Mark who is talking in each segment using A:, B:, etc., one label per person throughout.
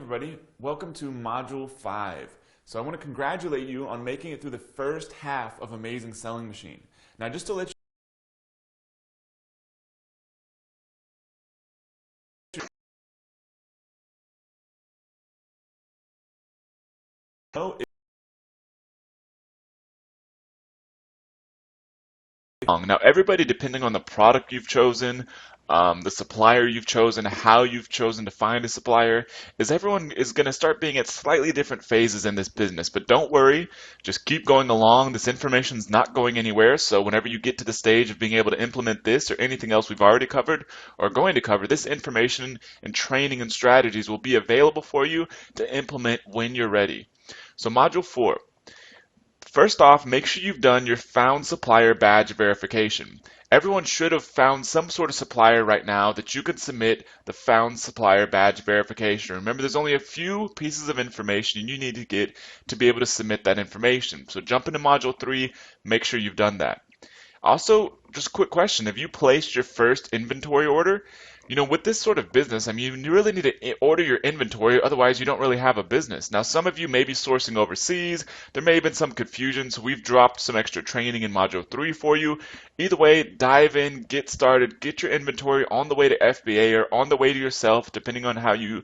A: everybody. Welcome to Module 5. So I want to congratulate you on making it through the first half of Amazing Selling Machine. Now just to let you know, now everybody, depending on the product you've chosen, the supplier you've chosen, how you've chosen to find a supplier, everyone is going to start being at slightly different phases in this business. But don't worry, just keep going along. This information is not going anywhere. So whenever you get to the stage of being able to implement this or anything else we've already covered or going to cover, this information and training and strategies will be available for you to implement when you're ready. So Module 4. First off, make sure you've done your found supplier badge verification. Everyone should have found some sort of supplier right now that you can submit the found supplier badge verification. Remember, there's only a few pieces of information you need to get to be able to submit that information. So jump into Module 3, make sure you've done that. Also, just a quick question, have you placed your first inventory order? You know, with this sort of business, I mean, you really need to order your inventory, otherwise you don't really have a business. Now, some of you may be sourcing overseas. There may have been some confusion, so we've dropped some extra training in Module 3 for you. Either way, dive in, get started, get your inventory on the way to FBA or on the way to yourself, depending on how you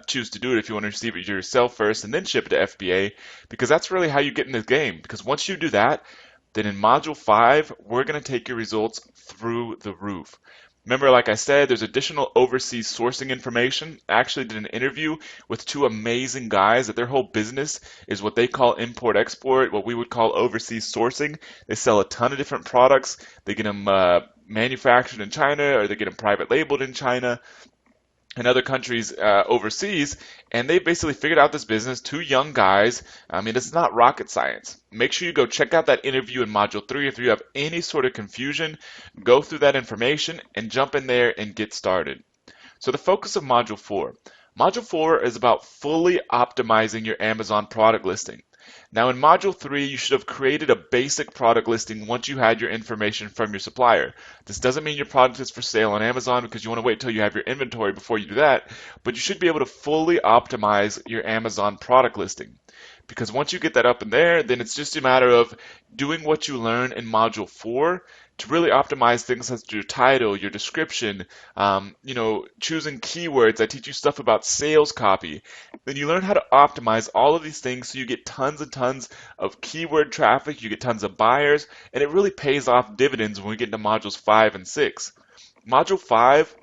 A: choose to do it. If you want to receive it yourself first and then ship it to FBA, because that's really how you get in this game. Because once you do that, then in Module 5, we're going to take your results through the roof. Remember, like I said, there's additional overseas sourcing information. I actually did an interview with two amazing guys that their whole business is what they call import-export, what we would call overseas sourcing. They sell a ton of different products. They get them manufactured in China, or they get them private labeled in China and other countries overseas, and they basically figured out this business. Two young guys. I mean, it's not rocket science. Make sure you go check out that interview in Module 3. If you have any sort of confusion, go through that information and jump in there and get started. So the focus of Module 4. Module 4 is about fully optimizing your Amazon product listing. Now in Module 3, you should have created a basic product listing once you had your information from your supplier. This doesn't mean your product is for sale on Amazon because you want to wait till you have your inventory before you do that, but you should be able to fully optimize your Amazon product listing. Because once you get that up in there, then it's just a matter of doing what you learn in Module 4 to really optimize things such as your title, your description, choosing keywords. I teach you stuff about sales copy. Then you learn how to optimize all of these things so you get tons and tons of keyword traffic, you get tons of buyers, and it really pays off dividends when we get into Modules 5 and 6. Module 5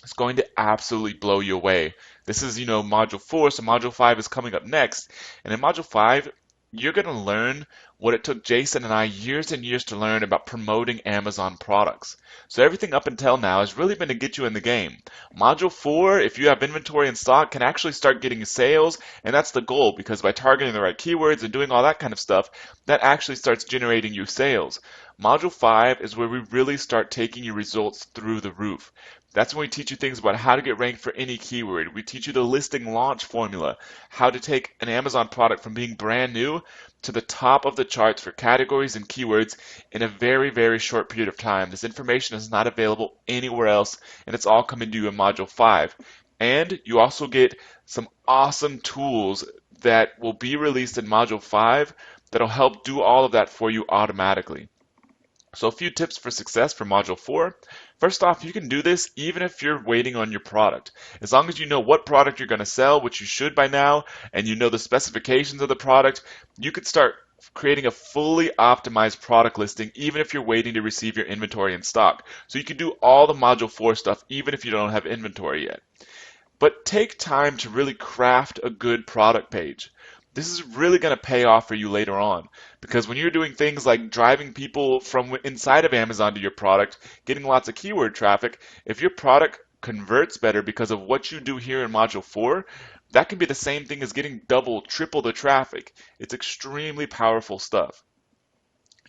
A: is going to absolutely blow you away. This is, Module 4, so Module 5 is coming up next. And in Module 5, you're going to learn what it took Jason and I years and years to learn about promoting Amazon products. So everything up until now has really been to get you in the game. Module 4, if you have inventory in stock, can actually start getting you sales, and that's the goal, because by targeting the right keywords and doing all that kind of stuff, that actually starts generating you sales. Module 5 is where we really start taking your results through the roof. That's when we teach you things about how to get ranked for any keyword. We teach you the listing launch formula, how to take an Amazon product from being brand new to the top of the charts for categories and keywords in a very, very short period of time. This information is not available anywhere else, and it's all coming to you in Module 5. And you also get some awesome tools that will be released in Module 5 that'll help do all of that for you automatically. So a few tips for success for Module 4. First off, you can do this even if you're waiting on your product. As long as you know what product you're going to sell, which you should by now, and you know the specifications of the product, you could start creating a fully optimized product listing even if you're waiting to receive your inventory in stock. So you can do all the Module 4 stuff even if you don't have inventory yet. But take time to really craft a good product page. This is really going to pay off for you later on, because when you're doing things like driving people from inside of Amazon to your product, getting lots of keyword traffic, if your product converts better because of what you do here in Module 4, that can be the same thing as getting double, triple the traffic. It's extremely powerful stuff.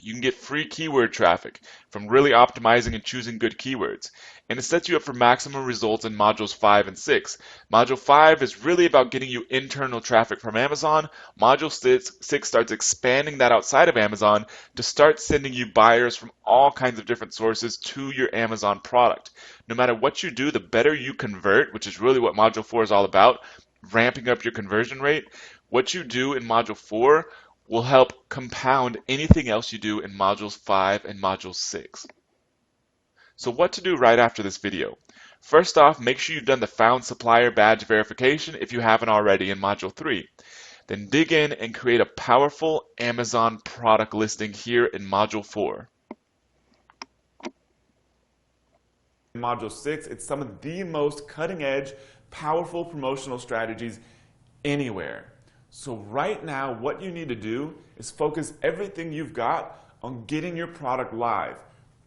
A: You can get free keyword traffic from really optimizing and choosing good keywords. And it sets you up for maximum results in Modules 5 and 6. Module 5 is really about getting you internal traffic from Amazon. Module 6 starts expanding that outside of Amazon to start sending you buyers from all kinds of different sources to your Amazon product. No matter what you do, the better you convert, which is really what Module 4 is all about, ramping up your conversion rate, what you do in Module 4 will help compound anything else you do in Modules 5 and Module 6. So what to do right after this video? First off, make sure you've done the Found Supplier Badge verification if you haven't already in Module 3. Then dig in and create a powerful Amazon product listing here in Module 4. In Module 6, it's some of the most cutting-edge, powerful promotional strategies anywhere. So right now, what you need to do is focus everything you've got on getting your product live.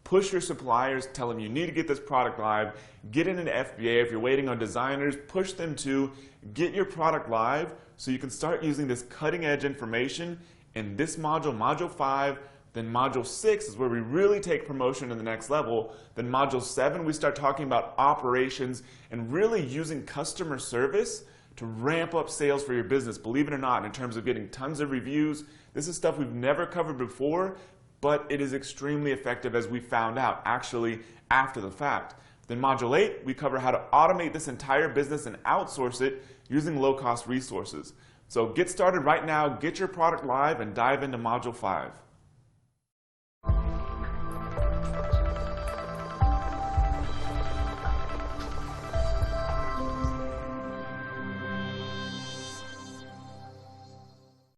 A: Push your suppliers, tell them you need to get this product live, get in an FBA. If you're waiting on designers, push them to get your product live so you can start using this cutting-edge information in this module, Module 5. Then Module 6 is where we really take promotion to the next level. Then Module 7, we start talking about operations and really using customer service to ramp up sales for your business. Believe it or not, in terms of getting tons of reviews, this is stuff we've never covered before, but it is extremely effective, as we found out actually after the fact. Then Module 8, we cover how to automate this entire business and outsource it using low-cost resources. So get started right now, get your product live, and dive into Module 5.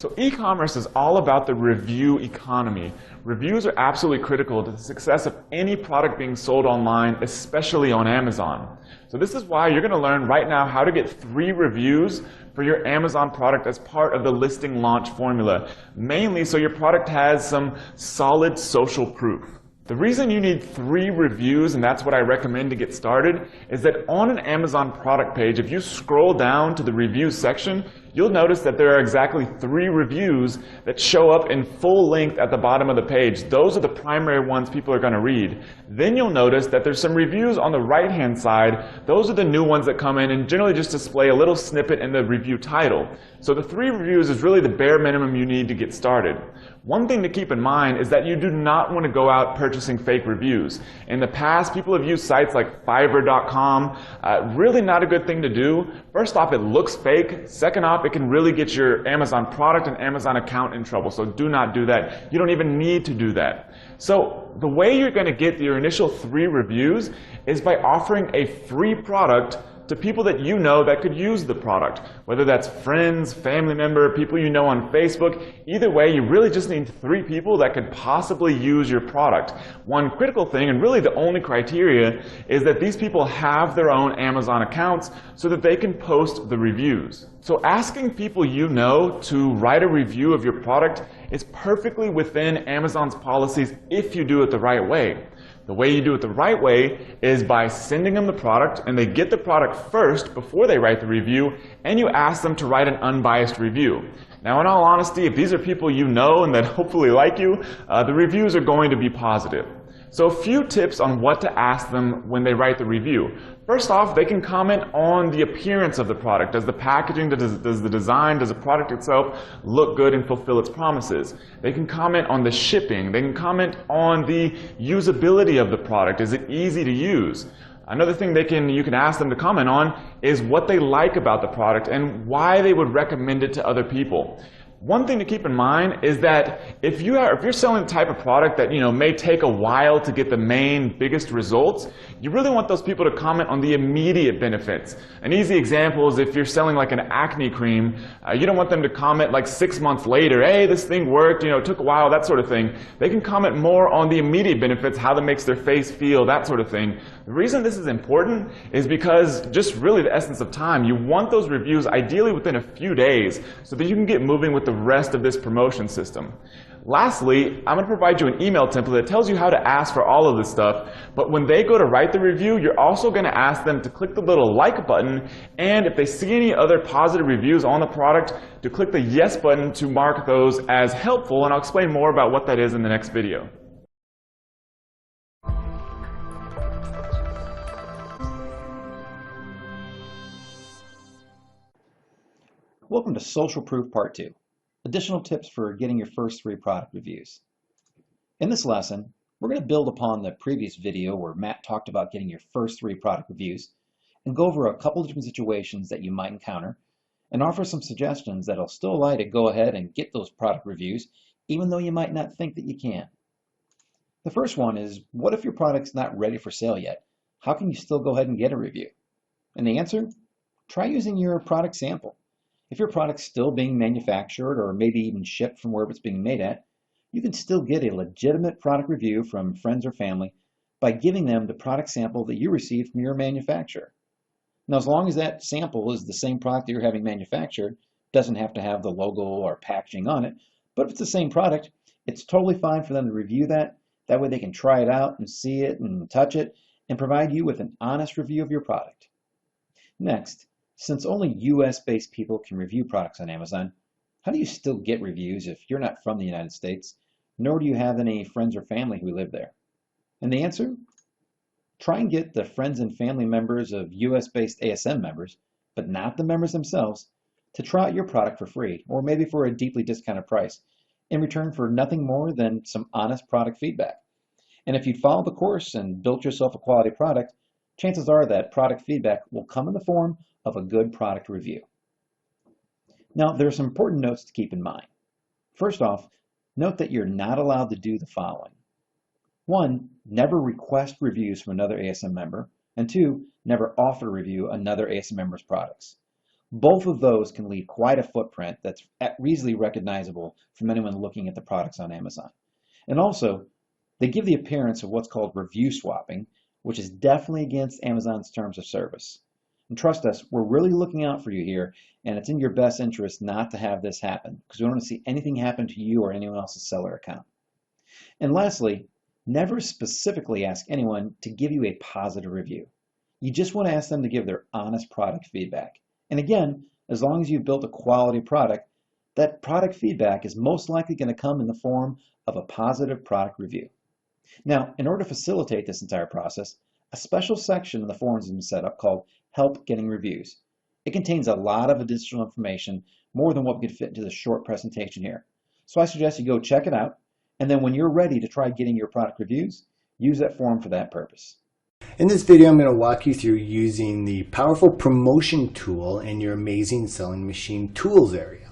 A: So e-commerce is all about the review economy. Reviews are absolutely critical to the success of any product being sold online, especially on Amazon. So this is why you're going to learn right now how to get 3 reviews for your Amazon product as part of the listing launch formula, mainly so your product has some solid social proof. The reason you need 3 reviews, and that's what I recommend to get started, is that on an Amazon product page, if you scroll down to the reviews section, you'll notice that there are exactly 3 reviews that show up in full length at the bottom of the page. Those are the primary ones people are going to read. Then you'll notice that there's some reviews on the right-hand side. Those are the new ones that come in and generally just display a little snippet in the review title. So the 3 reviews is really the bare minimum you need to get started. One thing to keep in mind is that you do not want to go out purchasing fake reviews. In the past, people have used sites like Fiverr.com. Really not a good thing to do. First off, it looks fake. Second off, it can really get your Amazon product and Amazon account in trouble. So do not do that. You don't even need to do that. So the way you're going to get your initial 3 reviews is by offering a free product to people that you know that could use the product, whether that's friends, family member, people you know on Facebook. Either way, you really just need 3 people that could possibly use your product. One critical thing, and really the only criteria, is that these people have their own Amazon accounts so that they can post the reviews. So asking people you know to write a review of your product is perfectly within Amazon's policies if you do it the right way. The way you do it the right way is by sending them the product, and they get the product first before they write the review, and you ask them to write an unbiased review. Now, in all honesty, if these are people you know and that hopefully like you, the reviews are going to be positive. So a few tips on what to ask them when they write the review. First off, they can comment on the appearance of the product. Does the packaging, does the design, does the product itself look good and fulfill its promises? They can comment on the shipping. They can comment on the usability of the product. Is it easy to use? Another thing you can ask them to comment on is what they like about the product and why they would recommend it to other people. One thing to keep in mind is that if you're selling the type of product that may take a while to get the main biggest results, you really want those people to comment on the immediate benefits. An easy example is if you're selling like an acne cream, you don't want them to comment like 6 months later, hey, this thing worked, it took a while, that sort of thing. They can comment more on the immediate benefits, how that makes their face feel, that sort of thing. The reason this is important is because just really the essence of time. You want those reviews ideally within a few days so that you can get moving with the rest of this promotion system. Lastly, I'm going to provide you an email template that tells you how to ask for all of this stuff, but when they go to write the review, you're also going to ask them to click the little like button, and if they see any other positive reviews on the product, to click the yes button to mark those as helpful, and I'll explain more about what that is in the next video.
B: Welcome to Social Proof Part 2. Additional tips for getting your first 3 product reviews. In this lesson, we're going to build upon the previous video where Matt talked about getting your first 3 product reviews and go over a couple of different situations that you might encounter and offer some suggestions that'll still allow you to go ahead and get those product reviews, even though you might not think that you can. The first one is, what if your product's not ready for sale yet? How can you still go ahead and get a review? And the answer? Try using your product sample. If your product's still being manufactured or maybe even shipped from wherever it's being made at, you can still get a legitimate product review from friends or family by giving them the product sample that you received from your manufacturer. Now, as long as that sample is the same product that you're having manufactured, doesn't have to have the logo or packaging on it, but if it's the same product, it's totally fine for them to review that. That way they can try it out and see it and touch it and provide you with an honest review of your product. Next, since only US-based people can review products on Amazon, how do you still get reviews if you're not from the United States, nor do you have any friends or family who live there? And the answer? Try and get the friends and family members of US-based ASM members, but not the members themselves, to try out your product for free, or maybe for a deeply discounted price, in return for nothing more than some honest product feedback. And if you'd followed the course and built yourself a quality product, chances are that product feedback will come in the form of a good product review. Now, there are some important notes to keep in mind. First off, note that you're not allowed to do the following. 1, never request reviews from another ASM member, and 2, never offer to review another ASM member's products. Both of those can leave quite a footprint that's easily recognizable from anyone looking at the products on Amazon. And also, they give the appearance of what's called review swapping, which is definitely against Amazon's terms of service. And trust us, we're really looking out for you here, and it's in your best interest not to have this happen, because we don't want to see anything happen to you or anyone else's seller account. And lastly, never specifically ask anyone to give you a positive review. You just want to ask them to give their honest product feedback. And again, as long as you've built a quality product, that product feedback is most likely going to come in the form of a positive product review. Now, in order to facilitate this entire process, a special section in the forums has been set up called Help Getting Reviews. It contains a lot of additional information, more than what we could fit into this short presentation here. So I suggest you go check it out, and then when you're ready to try getting your product reviews, use that forum for that purpose.
C: In this video, I'm going to walk you through using the powerful promotion tool in your Amazing Selling Machine tools area.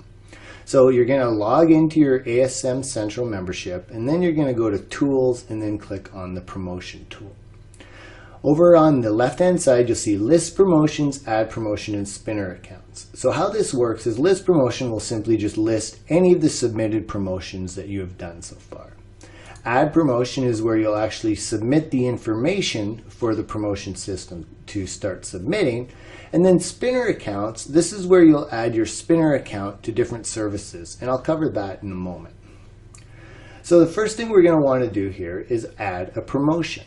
C: So you're going to log into your ASM Central membership, and then you're going to go to Tools and then click on the Promotion tool. Over on the left-hand side, you'll see List Promotions, Add Promotion, and Spinner Accounts. So how this works is List Promotion will simply just list any of the submitted promotions that you have done so far. Add Promotion is where you'll actually submit the information for the promotion system to start submitting. And then Spinner Accounts, this is where you'll add your Spinner account to different services. And I'll cover that in a moment. So the first thing we're going to want to do here is add a promotion.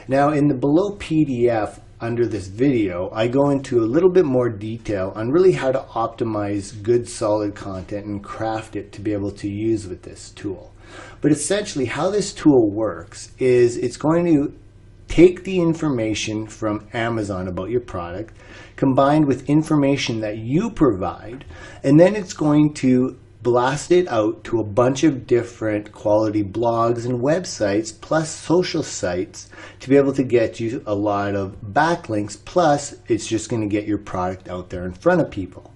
C: Now in the below PDF under this video, I go into a little bit more detail on really how to optimize good solid content and craft it to be able to use with this tool. But essentially how this tool works is it's going to take the information from Amazon about your product, combined with information that you provide, and then it's going to blast it out to a bunch of different quality blogs and websites plus social sites to be able to get you a lot of backlinks, plus it's just going to get your product out there in front of people.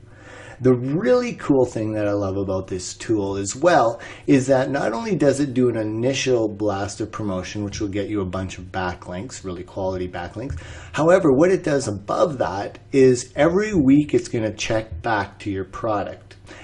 C: The really cool thing that I love about this tool as well is that not only does it do an initial blast of promotion, which will get you a bunch of backlinks, really quality backlinks. However, what it does above that is every week it's going to check back to your product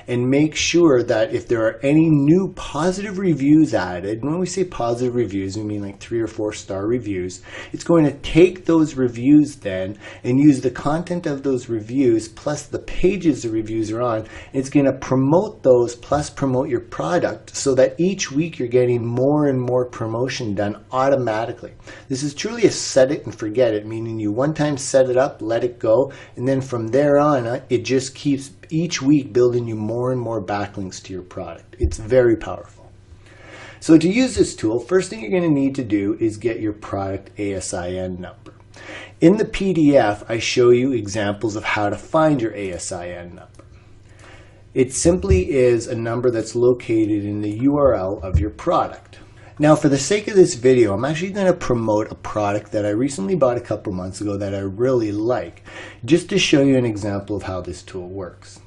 C: and make sure that if there are any new positive reviews added, and when we say positive reviews, we mean like 3 or 4 star reviews, it's going to take those reviews then and use the content of those reviews plus the pages the reviews are on, and it's going to promote those plus promote your product so that each week you're getting more and more promotion done automatically. This is truly a set it and forget it, meaning you one time set it up, let it go, and then from there on it just keeps each week building you more and more backlinks to your product. It's very powerful. So to use this tool, first thing you're going to need to do is get your product ASIN number. In the PDF, I show you examples of how to find your ASIN number. It simply is a number that's located in the URL of your product. Now, for the sake of this video, I'm actually going to promote a product that I recently bought a couple months ago that I really like, just to show you an example of how this tool works.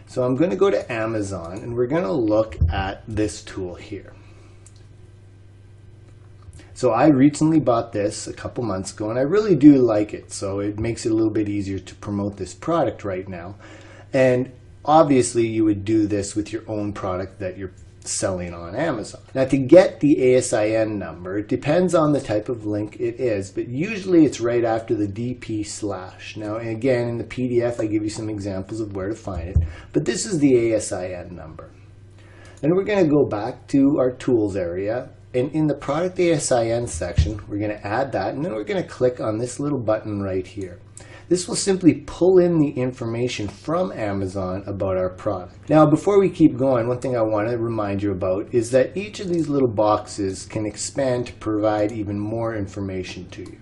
C: So I'm going to go to Amazon and we're going to look at this tool here. So I recently bought this a couple months ago and I really do like it. So it makes it a little bit easier to promote this product right now. And obviously you would do this with your own product that you're selling on Amazon. Now to get the ASIN number, it depends on the type of link it is, but usually it's right after the DP/. Now again, in the PDF I give you some examples of where to find it, but this is the ASIN number. Then we're going to go back to our tools area, and in the product ASIN section we're going to add that, and then we're going to click on this little button right here. This will simply pull in the information from Amazon about our product. Now, before we keep going, one thing I want to remind you about is that each of these little boxes can expand to provide even more information to you.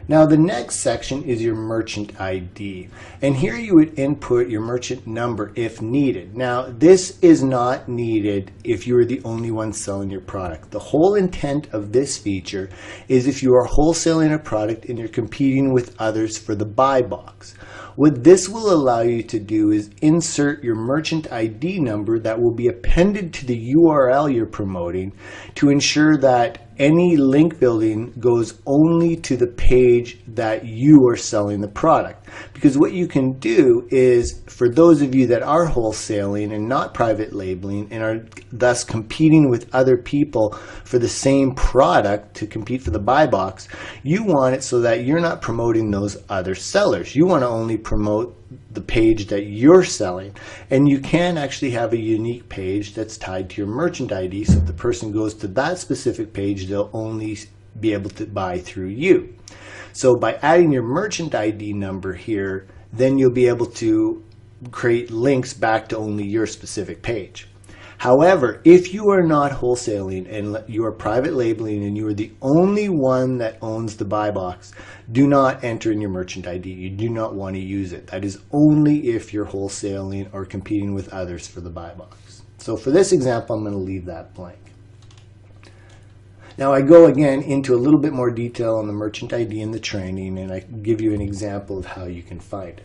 C: Now, the next section is your merchant ID. And here you would input your merchant number if needed. Now, this is not needed if you're the only one selling your product. The whole intent of this feature is if you are wholesaling a product and you're competing with others for the buy box. What this will allow you to do is insert your merchant ID number that will be appended to the URL you're promoting to ensure that any link building goes only to the page that you are selling the product. Because what you can do is, for those of you that are wholesaling and not private labeling and are thus competing with other people for the same product to compete for the buy box, you want it so that you're not promoting those other sellers. You want to only promote the page that you're selling, and you can actually have a unique page that's tied to your merchant ID, so if the person goes to that specific page, they'll only be able to buy through you. So by adding your merchant ID number here, then you'll be able to create links back to only your specific page. However, if you are not wholesaling and you are private labeling and you are the only one that owns the buy box, do not enter in your merchant ID. You do not want to use it. That is only if you're wholesaling or competing with others for the buy box. So for this example, I'm going to leave that blank. Now I go again into a little bit more detail on the merchant ID in the training, and I give you an example of how you can find it.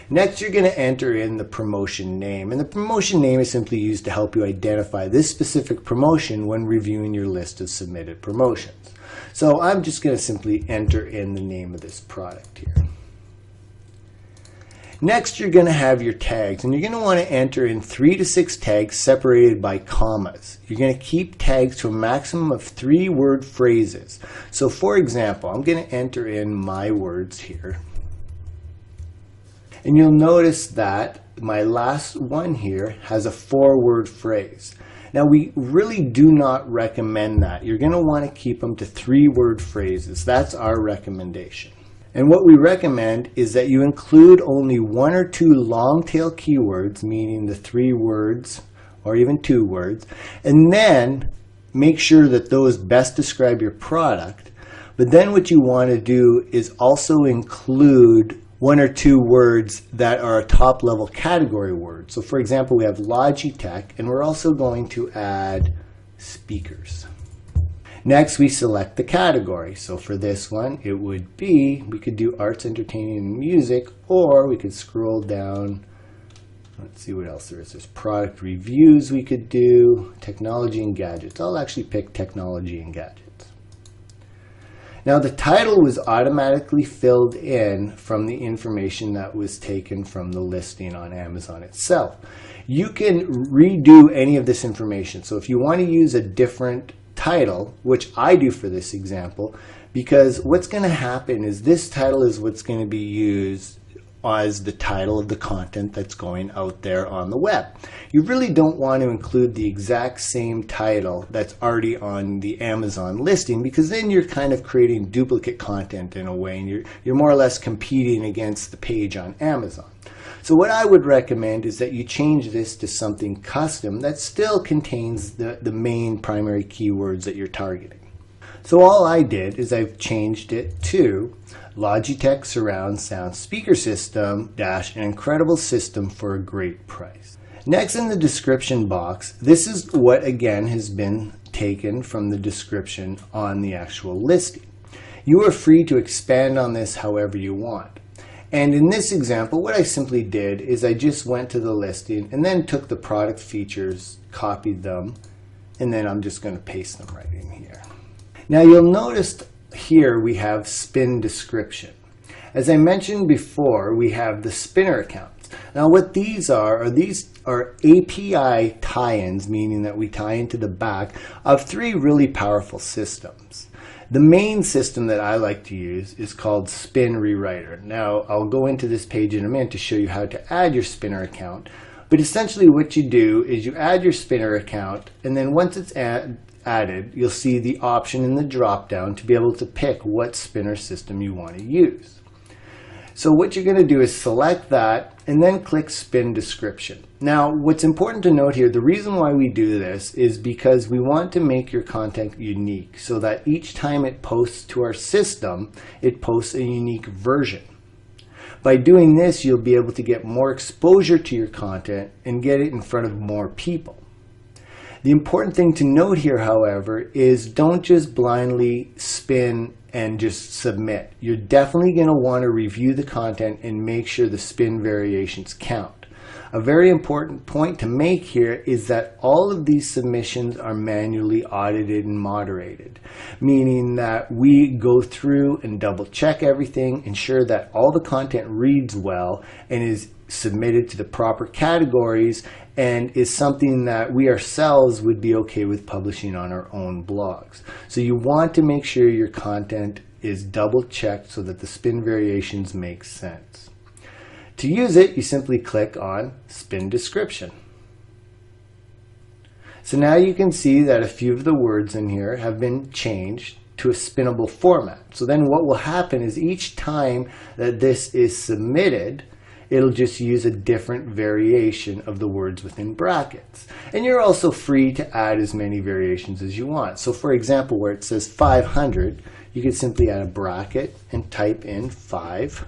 C: Next, you're going to enter in the promotion name, and the promotion name is simply used to help you identify this specific promotion when reviewing your list of submitted promotions. So I'm just going to simply enter in the name of this product here. Next, you're going to have your tags, and you're going to want to enter in 3 to 6 tags separated by commas. You're going to keep tags to a maximum of 3-word phrases. So for example, I'm going to enter in my words here. And you'll notice that my last one here has a 4-word phrase. Now we really do not recommend that. You're going to want to keep them to 3-word phrases. That's our recommendation. And what we recommend is that you include only 1 or 2 long tail keywords, meaning the 3 words or even 2 words, and then make sure that those best describe your product. But then what you want to do is also include 1 or 2 words that are a top level category word. So for example, we have Logitech, and we're also going to add speakers. Next, we select the category. So for this one, it would be, we could do arts, entertainment, and music, or we could scroll down. Let's see what else there is. There's product reviews we could do, technology and gadgets. I'll actually pick technology and gadgets. Now the title was automatically filled in from the information that was taken from the listing on Amazon itself. You can redo any of this information. So if you want to use a different title, which I do for this example, because what's going to happen is this title is what's going to be used as the title of the content that's going out there on the web. You really don't want to include the exact same title that's already on the Amazon listing, because then you're kind of creating duplicate content in a way, and you're more or less competing against the page on Amazon. So what I would recommend is that you change this to something custom that still contains the main primary keywords that you're targeting. So all I did is I've changed it to Logitech Surround Sound Speaker System - an incredible system for a great price. Next, in the description box, this is what again has been taken from the description on the actual listing. You are free to expand on this however you want. And in this example, what I simply did is I just went to the listing and then took the product features, copied them, and then I'm just going to paste them right in here. Now you'll notice here we have spin description. As I mentioned before, we have the spinner accounts. Now what these are API tie-ins, meaning that we tie into the back of 3 really powerful systems. The main system that I like to use is called Spin Rewriter. Now I'll go into this page in a minute to show you how to add your spinner account. But essentially what you do is you add your spinner account, and then once it's added, you'll see the option in the drop down to be able to pick what spinner system you want to use. So what you're going to do is select that and then click Spin Description. Now what's important to note here, the reason why we do this is because we want to make your content unique so that each time it posts to our system, it posts a unique version. By doing this, you'll be able to get more exposure to your content and get it in front of more people. The important thing to note here, however, is don't just blindly spin and just submit. You're definitely going to want to review the content and make sure the spin variations count. A very important point to make here is that all of these submissions are manually audited and moderated, meaning that we go through and double check everything, ensure that all the content reads well and is submitted to the proper categories and is something that we ourselves would be okay with publishing on our own blogs. So you want to make sure your content is double checked so that the spin variations make sense. To use it, you simply click on Spin Description. So now you can see that a few of the words in here have been changed to a spinnable format. So then what will happen is each time that this is submitted, it'll just use a different variation of the words within brackets. And you're also free to add as many variations as you want. So for example, where it says 500, you could simply add a bracket and type in 500.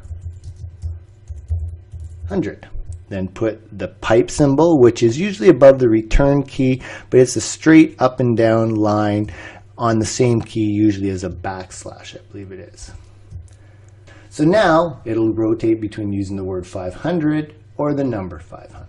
C: Then put the pipe symbol, which is usually above the return key, but it's a straight up and down line on the same key usually as a backslash, I believe it is. So now it'll rotate between using the word 500 or the number 500.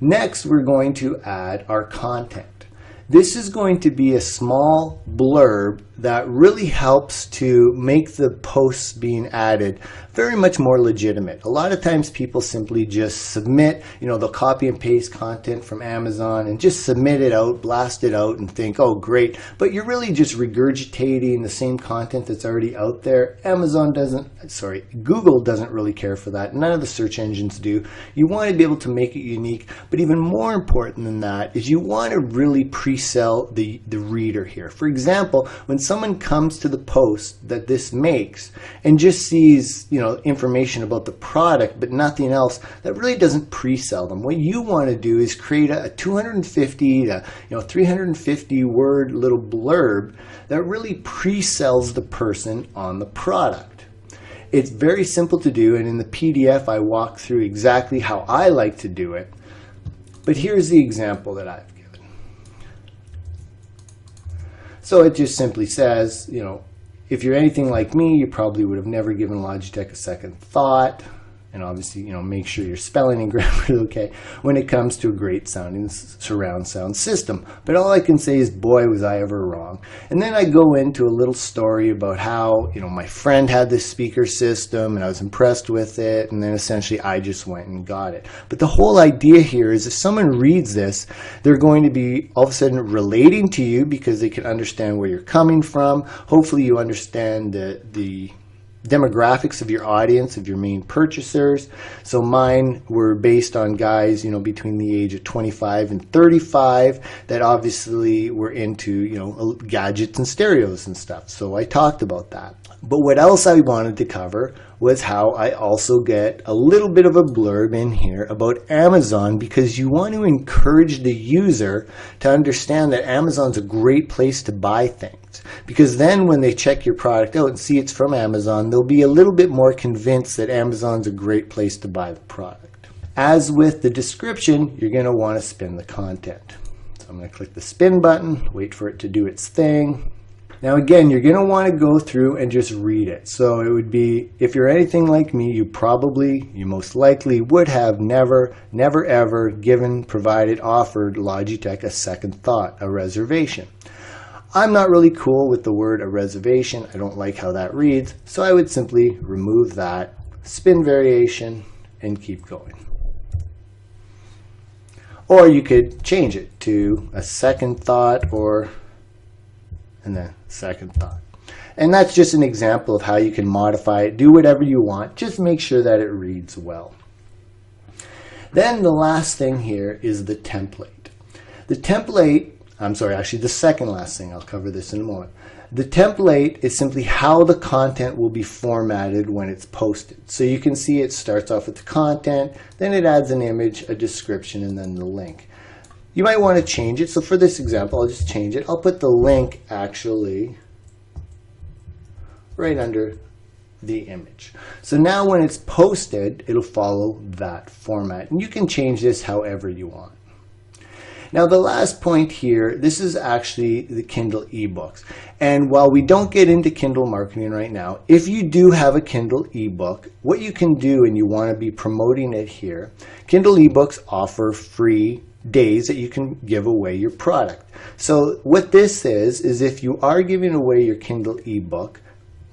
C: Next, we're going to add our content. This is going to be a small blurb that really helps to make the posts being added very much more legitimate. A lot of times people simply just submit, they'll copy and paste content from Amazon and just submit it out, blast it out and think, oh great, but you're really just regurgitating the same content that's already out there. Google doesn't really care for that. None of the search engines do. You want to be able to make it unique, but even more important than that is you want to really pre-sell the reader here. For example, when someone comes to the post that this makes and just sees, information about the product but nothing else, that really doesn't pre-sell them. What you want to do is create a 250 to 350 word little blurb that really pre-sells the person on the product. It's very simple to do, and in the PDF I walk through exactly how I like to do it. But here's the example that I've given. So it just simply says, if you're anything like me, you probably would have never given Logitech a second thought. And obviously, make sure your spelling and grammar is okay when it comes to a great sounding surround sound system. But all I can say is, boy, was I ever wrong. And then I go into a little story about how, my friend had this speaker system and I was impressed with it. And then essentially I just went and got it. But the whole idea here is if someone reads this, they're going to be all of a sudden relating to you because they can understand where you're coming from. Hopefully you understand the demographics of your audience, of your main purchasers. So mine were based on guys, between the age of 25 and 35 that obviously were into, gadgets and stereos and stuff. So I talked about that. But what else I wanted to cover was how I also get a little bit of a blurb in here about Amazon, because you want to encourage the user to understand that Amazon's a great place to buy things. Because then when they check your product out and see it's from Amazon, they'll be a little bit more convinced that Amazon's a great place to buy the product. As with the description, you're going to want to spin the content. So I'm going to click the spin button, wait for it to do its thing. Now again, you're going to want to go through and just read it. So it would be, if you're anything like me, you most likely would have never ever provided, offered Logitech a second thought, a reservation. I'm not really cool with the word a reservation. I don't like how that reads. So I would simply remove that, spin variation, and keep going. Or you could change it to a second thought and then second thought. And that's just an example of how you can modify it. Do whatever you want. Just make sure that it reads well. Then the last thing here is the template. The second last thing. I'll cover this in a moment. The template is simply how the content will be formatted when it's posted. So you can see it starts off with the content, then it adds an image, a description, and then the link. You might want to change it. So for this example, I'll just change it. I'll put the link actually right under the image. So now when it's posted, it'll follow that format. And you can change this however you want. Now the last point here, this is actually the Kindle ebooks. And while we don't get into Kindle marketing right now, if you do have a Kindle ebook, what you can do, and you want to be promoting it here, Kindle ebooks offer free days that you can give away your product. So what this is if you are giving away your Kindle ebook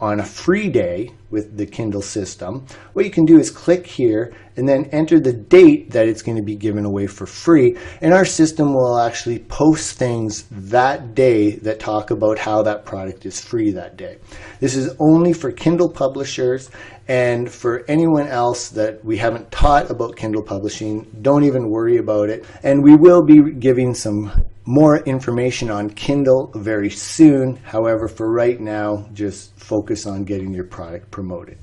C: on a free day with the Kindle system, what you can do is click here and then enter the date that it's going to be given away for free, and our system will actually post things that day that talk about how that product is free that day. This is only for Kindle publishers, and for anyone else that we haven't taught about Kindle publishing, don't even worry about it. And we will be giving some more information on Kindle very soon. However, for right now, just focus on getting your product promoted.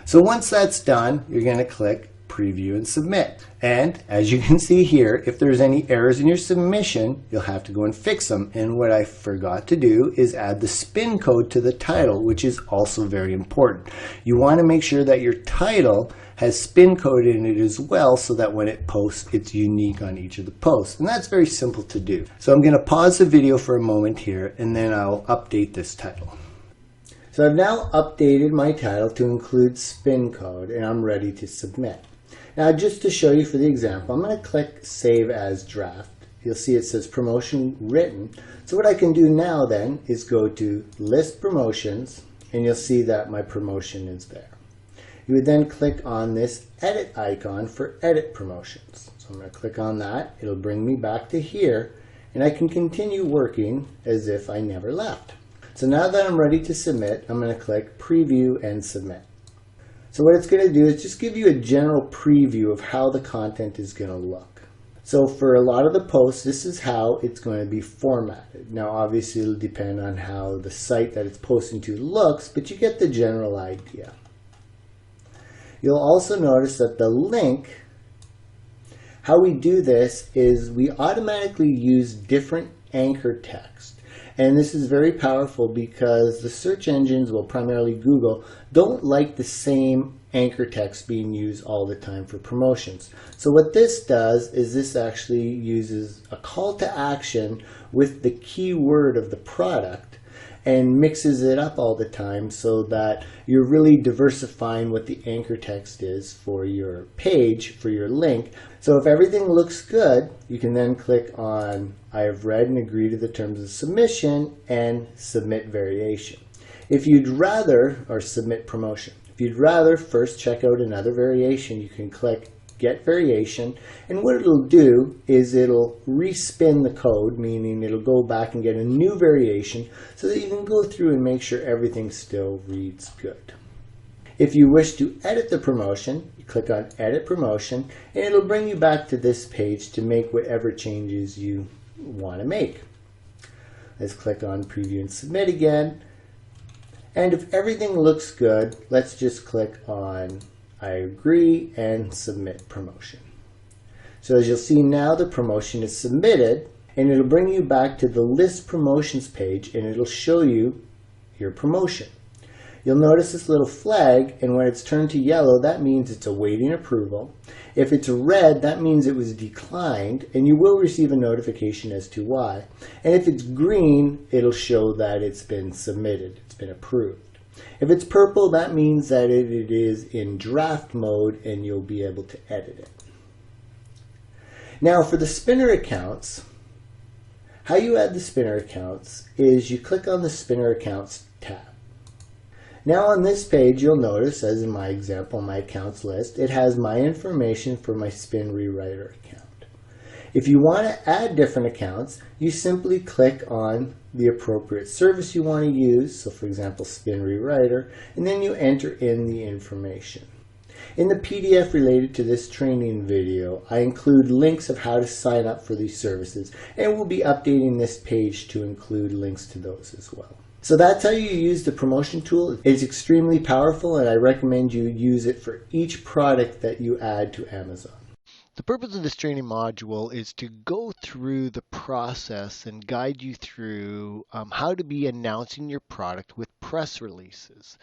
C: So once that's done, you're going to click Preview and Submit. And as you can see here, if there's any errors in your submission, you'll have to go and fix them. And what I forgot to do is add the spin code to the title, which is also very important. You want to make sure that your title has spin code in it as well, so that when it posts, it's unique on each of the posts. And that's very simple to do. So I'm going to pause the video for a moment here, and then I'll update this title. So I've now updated my title to include spin code, and I'm ready to submit. Now, just to show you for the example, I'm going to click Save as Draft. You'll see it says Promotion Written. So what I can do now then is go to List Promotions, and you'll see that my promotion is there. You would then click on this Edit icon for Edit Promotions. So I'm going to click on that. It'll bring me back to here, and I can continue working as if I never left. So now that I'm ready to submit, I'm going to click Preview and Submit. So what it's going to do is just give you a general preview of how the content is going to look. So for a lot of the posts, this is how it's going to be formatted. Now obviously it'll depend on how the site that it's posting to looks, but you get the general idea. You'll also notice that the link, how we do this is we automatically use different anchor text. And this is very powerful because the search engines, well, primarily Google, don't like the same anchor text being used all the time for promotions. So what this does is this actually uses a call to action with the keyword of the product and mixes it up all the time so that you're really diversifying what the anchor text is for your page, for your link. So if everything looks good, you can then click on I have read and agree to the terms of submission and submit variation. If you'd rather, or submit promotion, if you'd rather first check out another variation, you can click Get Variation, and what it'll do is it'll respin the code, meaning it'll go back and get a new variation so that you can go through and make sure everything still reads good. If you wish to edit the promotion, you click on Edit Promotion, and it'll bring you back to this page to make whatever changes you want to make. Let's click on Preview and Submit again. And if everything looks good, let's just click on I agree and submit promotion. So as you'll see now, the promotion is submitted, and it'll bring you back to the list promotions page, and it'll show you your promotion. You'll notice this little flag, and when it's turned to yellow, that means it's awaiting approval. If it's red, that means it was declined, and you will receive a notification as to why. And if it's green, it'll show that it's been submitted, it's been approved. If it's purple, that means that it is in draft mode and you'll be able to edit it. Now for the spinner accounts, how you add the spinner accounts is you click on the spinner accounts tab. Now on this page, you'll notice, as in my example, my accounts list, it has my information for my spin rewriter account. If you want to add different accounts, you simply click on the appropriate service you want to use, so for example, spin rewriter, and then you enter in the information. In the PDF related to this training video, I include links of how to sign up for these services, and we'll be updating this page to include links to those as well. So that's how you use the promotion tool. It's extremely powerful, and I recommend you use it for each product that you add to Amazon.
D: The purpose of this training module is to go through the process and guide you through how to be announcing your product with press releases.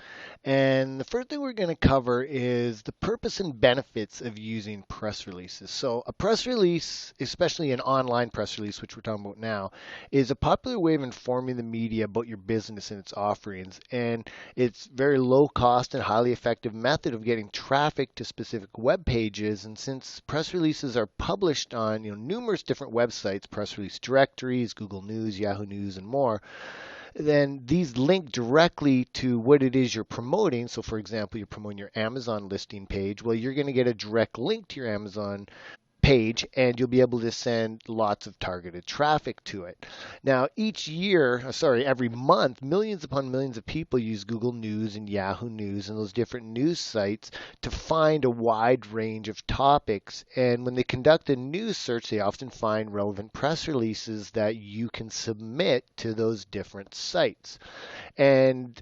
D: And the first thing we're going to cover is the purpose and benefits of using press releases. So a press release, especially an online press release, which we're talking about now, is a popular way of informing the media about your business and its offerings. And it's very low cost and highly effective method of getting traffic to specific web pages. And since press releases are published on numerous different websites, press release directories, Google News, Yahoo News, and more, then these link directly to what it is you're promoting. So for example, you're promoting your Amazon listing page. Well, you're going to get a direct link to your Amazon page, and you'll be able to send lots of targeted traffic to it. Now, every month, millions upon millions of people use Google News and Yahoo News and those different news sites to find a wide range of topics. And when they conduct a news search, they often find relevant press releases that you can submit to those different sites. And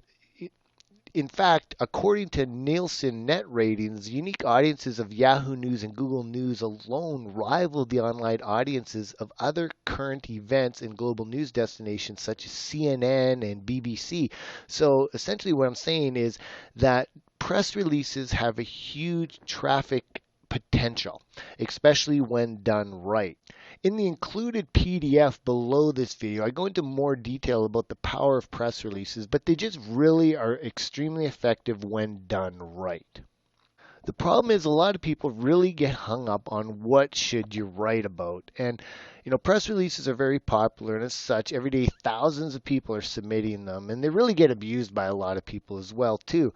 D: in fact, according to Nielsen net ratings, unique audiences of Yahoo News and Google News alone rival the online audiences of other current events and global news destinations such as CNN and BBC. So essentially what I'm saying is that press releases have a huge traffic potential, especially when done right. In the included PDF below this video, I go into more detail about the power of press releases, but they just really are extremely effective when done right. The problem is a lot of people really get hung up on what should you write about. And press releases are very popular, and as such, every day thousands of people are submitting them, and they really get abused by a lot of people as well too.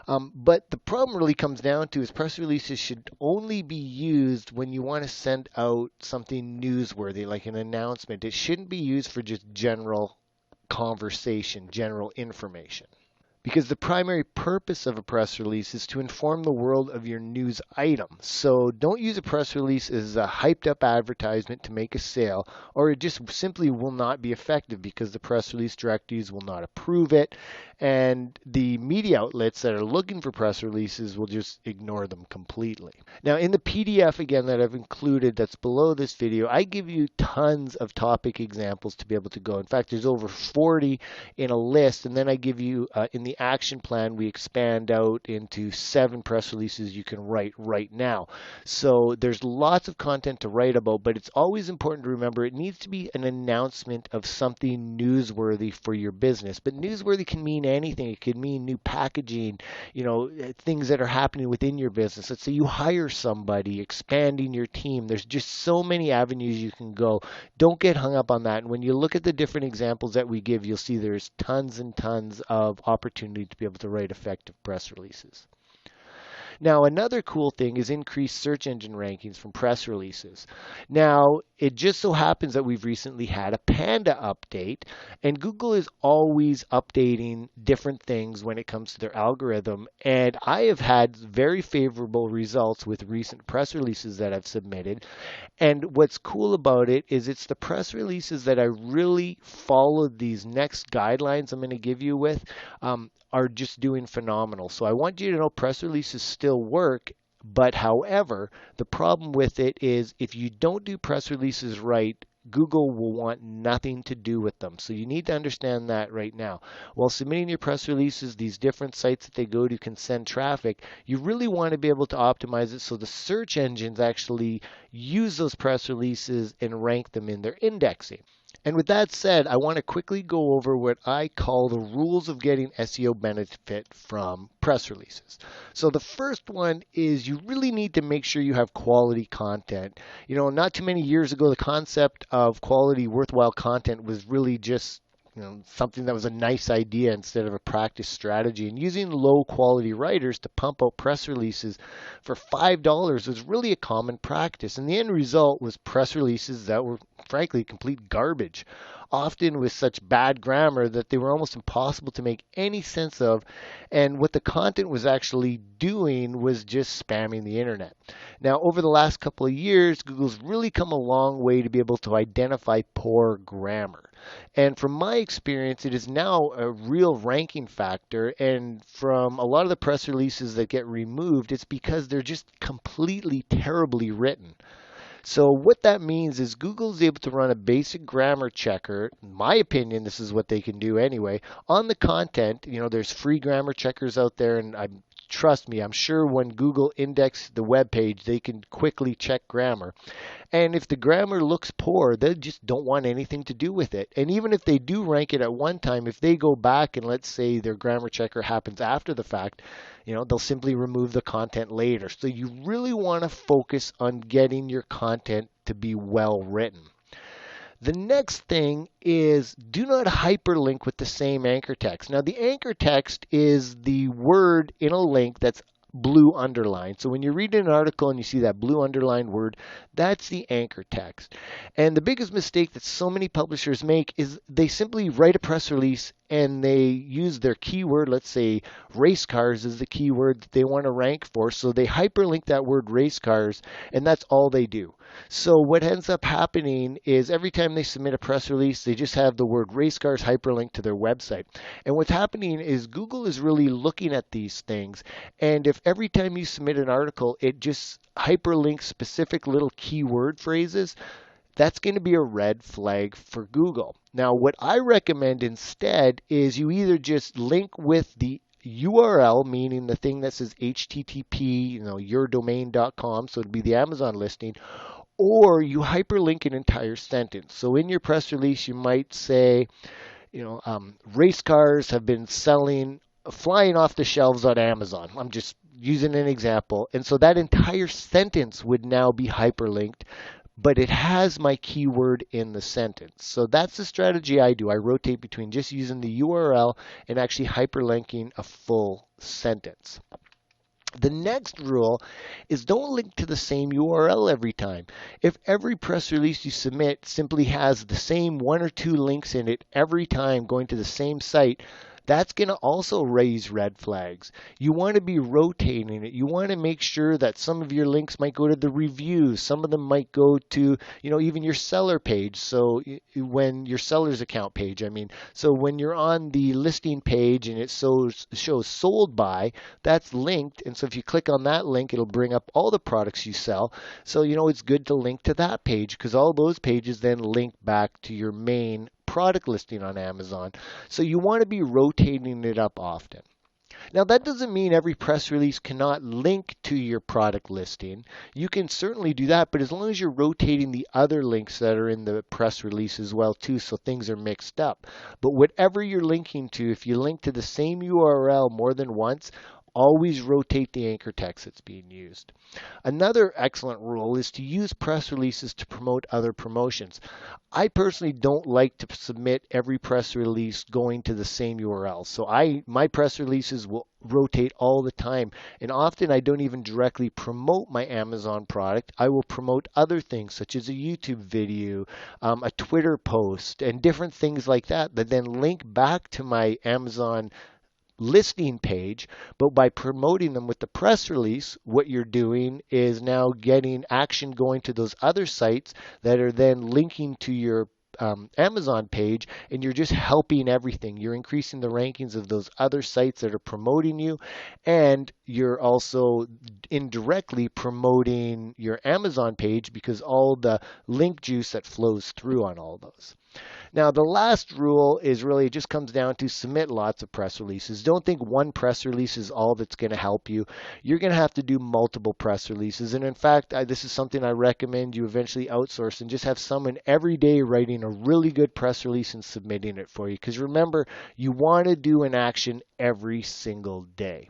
D: But the problem really comes down to is press releases should only be used when you want to send out something newsworthy, like an announcement. It shouldn't be used for just general conversation, general information. Because the primary purpose of a press release is to inform the world of your news item. So don't use a press release as a hyped up advertisement to make a sale, or it just simply will not be effective because the press release directories will not approve it, and the media outlets that are looking for press releases will just ignore them completely. Now in the PDF again that I've included that's below this video, I give you tons of topic examples to be able to go. In fact, there's over 40 in a list, and then I give you in the action plan, we expand out into 7 press releases you can write right now. So there's lots of content to write about, but it's always important to remember it needs to be an announcement of something newsworthy for your business. But newsworthy can mean anything. It could mean new packaging, things that are happening within your business. Let's say you hire somebody, expanding your team. There's just so many avenues you can go. Don't get hung up on that. And when you look at the different examples that we give, you'll see there's tons and tons of opportunity to be able to write effective press releases. Now, another cool thing is increased search engine rankings from press releases. Now, it just so happens that we've recently had a Panda update, and Google is always updating different things when it comes to their algorithm, and I have had very favorable results with recent press releases that I've submitted. And what's cool about it is it's the press releases that I really followed these next guidelines I'm going to give you with are just doing phenomenal. So I want you to know press releases still work, but however, the problem with it is if you don't do press releases right, Google will want nothing to do with them. So you need to understand that right now. While submitting your press releases, these different sites that they go to can send traffic. You really want to be able to optimize it so the search engines actually use those press releases and rank them in their indexing. And with that said, I want to quickly go over what I call the rules of getting SEO benefit from press releases. So the first one is you really need to make sure you have quality content. You know, not too many years ago, the concept of quality, worthwhile content was really just something that was a nice idea instead of a practice strategy. And using low quality writers to pump out press releases for $5 was really a common practice. And the end result was press releases that were frankly complete garbage, often with such bad grammar that they were almost impossible to make any sense of. And what the content was actually doing was just spamming the internet. Now, over the last couple of years, Google's really come a long way to be able to identify poor grammar. And from my experience, it is now a real ranking factor. And from a lot of the press releases that get removed, it's because they're just completely terribly written. So what that means is Google is able to run a basic grammar checker. In my opinion, this is what they can do anyway. On the content, there's free grammar checkers out there, and trust me, I'm sure when Google indexes the web page, they can quickly check grammar. And if the grammar looks poor, they just don't want anything to do with it. And even if they do rank it at one time, if they go back and let's say their grammar checker happens after the fact, they'll simply remove the content later. So you really want to focus on getting your content to be well written. The next thing is do not hyperlink with the same anchor text. Now, the anchor text is the word in a link that's blue underlined. So when you read an article and you see that blue underlined word, that's the anchor text. And the biggest mistake that so many publishers make is they simply write a press release and they use their keyword, let's say race cars is the keyword that they want to rank for. So they hyperlink that word race cars, and that's all they do. So what ends up happening is every time they submit a press release, they just have the word race cars hyperlinked to their website. And what's happening is Google is really looking at these things. And if every time you submit an article, it just hyperlinks specific little keyword phrases, that's going to be a red flag for Google. Now, what I recommend instead is you either just link with the URL, meaning the thing that says HTTP, yourdomain.com, so it'd be the Amazon listing, or you hyperlink an entire sentence. So in your press release, you might say, race cars have been flying off the shelves on Amazon. I'm just using an example. And so that entire sentence would now be hyperlinked, but it has my keyword in the sentence. So that's the strategy I do. I rotate between just using the URL and actually hyperlinking a full sentence. The next rule is don't link to the same URL every time. If every press release you submit simply has the same one or two links in it every time going to the same site, that's going to also raise red flags. You want to be rotating it. You want to make sure that some of your links might go to the reviews. Some of them might go to, even your seller page. So when your seller's account page, so when you're on the listing page and it shows sold by, that's linked. And so if you click on that link, it'll bring up all the products you sell. So, it's good to link to that page because all those pages then link back to your main product listing on Amazon. So you want to be rotating it up often. Now, that doesn't mean every press release cannot link to your product listing. You can certainly do that, but as long as you're rotating the other links that are in the press release as well too, so things are mixed up. But whatever you're linking to, if you link to the same URL more than once, always rotate the anchor text that's being used. Another excellent rule is to use press releases to promote other promotions. I personally don't like to submit every press release going to the same URL. So my press releases will rotate all the time. And often I don't even directly promote my Amazon product. I will promote other things such as a YouTube video, a Twitter post, and different things like that then link back to my Amazon listing page. But by promoting them with the press release, what you're doing is now getting action going to those other sites that are then linking to your Amazon page, and you're just helping everything. You're increasing the rankings of those other sites that are promoting you, and you're also indirectly promoting your Amazon page because all the link juice that flows through on all those. Now, the last rule is really, it just comes down to submit lots of press releases. Don't think one press release is all that's going to help you. You're going to have to do multiple press releases. And in fact, this is something I recommend you eventually outsource and just have someone every day writing a really good press release and submitting it for you. Because remember, you want to do an action every single day.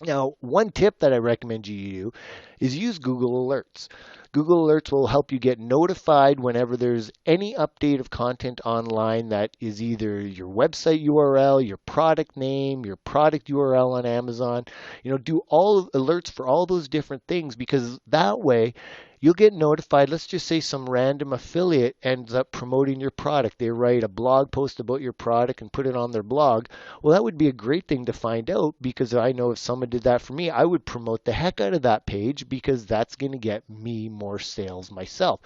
D: Now, one tip that I recommend you do is use Google Alerts. Google Alerts will help you get notified whenever there's any update of content online that is either your website URL, your product name, your product URL on Amazon. Do all alerts for all those different things, because that way you'll get notified. Let's just say some random affiliate ends up promoting your product. They write a blog post about your product and put it on their blog. Well, that would be a great thing to find out, because I know if someone did that for me, I would promote the heck out of that page, because that's going to get me more sales myself.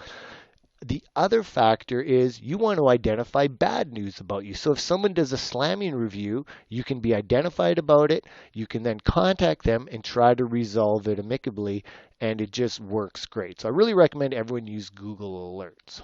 D: The other factor is you want to identify bad news about you. So if someone does a slamming review, you can be identified about it. You can then contact them and try to resolve it amicably, and it just works great. So I really recommend everyone use Google Alerts.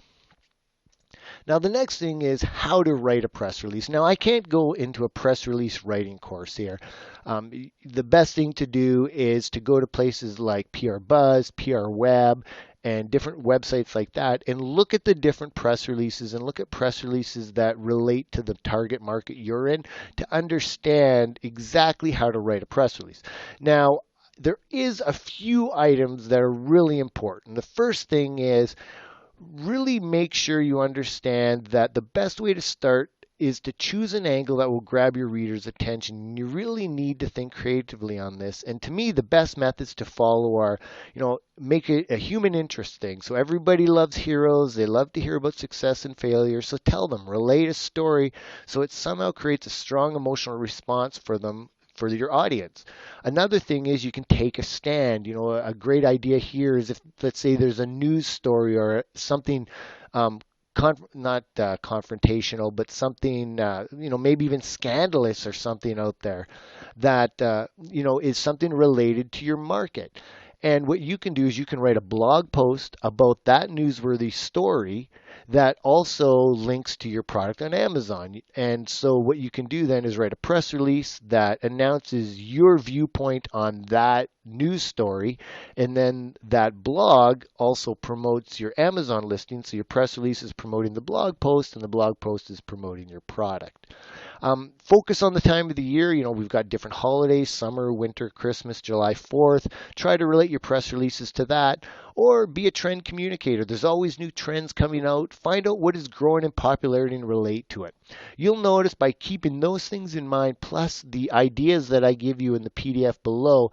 D: Now, the next thing is how to write a press release. Now, I can't go into a press release writing course here. The best thing to do is to go to places like PR Buzz, PR Web, and different websites like that, and look at the different press releases and look at press releases that relate to the target market you're in to understand exactly how to write a press release. Now, there is a few items that are really important. The first thing is really make sure you understand that the best way to start is to choose an angle that will grab your reader's attention. You really need to think creatively on this. And to me, the best methods to follow are, make it a human interest thing. So everybody loves heroes. They love to hear about success and failure. So tell them, relate a story so it somehow creates a strong emotional response for them, for your audience. Another thing is you can take a stand. A great idea here is if, let's say, there's a news story or something not confrontational, but something, maybe even scandalous or something out there that, is something related to your market. And what you can do is you can write a blog post about that newsworthy story that also links to your product on Amazon. And so what you can do then is write a press release that announces your viewpoint on that news story, and then that blog also promotes your Amazon listing. So your press release is promoting the blog post, and the blog post is promoting your product. Focus on the time of the year. We've got different holidays: summer, winter, Christmas, July 4th. Try to relate your press releases to that, or be a trend communicator. There's always new trends coming out. Find out what is growing in popularity and relate to it. You'll notice by keeping those things in mind, plus the ideas that I give you in the PDF below,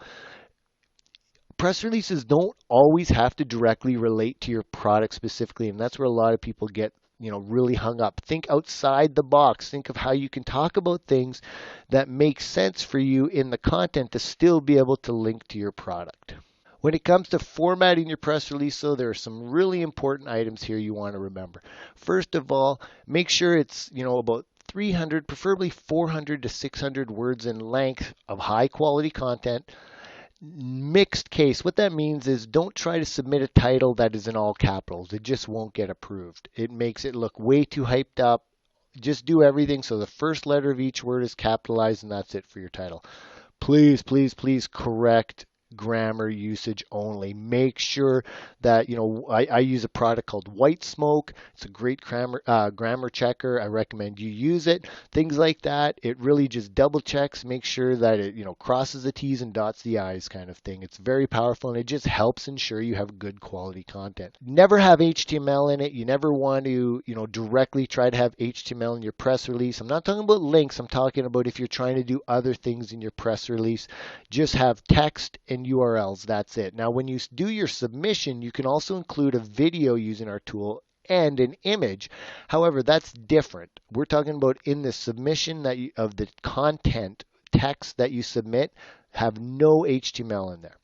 D: press releases don't always have to directly relate to your product specifically, and that's where a lot of people get really hung up. Think outside the box. Think of how you can talk about things that make sense for you in the content to still be able to link to your product. When it comes to formatting your press release, though, there are some really important items here you want to remember. First of all, make sure it's about 300, preferably 400 to 600 words in length of high quality content. Mixed case. What that means is don't try to submit a title that is in all capitals. It just won't get approved. It makes it look way too hyped up. Just do everything so the first letter of each word is capitalized, and that's it for your title. Please, please, please correct grammar usage only. Make sure that, I use a product called White Smoke. It's a great grammar checker. I recommend you use it. Things like that. It really just double checks, make sure that it, crosses the T's and dots the I's kind of thing. It's very powerful, and it just helps ensure you have good quality content. Never have HTML in it. You never want to, directly try to have HTML in your press release. I'm not talking about links. I'm talking about if you're trying to do other things in your press release, just have text and URLs. That's it. Now, when you do your submission, you can also include a video using our tool and an image. However, that's different. We're talking about in the submission of the content text that you submit, have no HTML in there.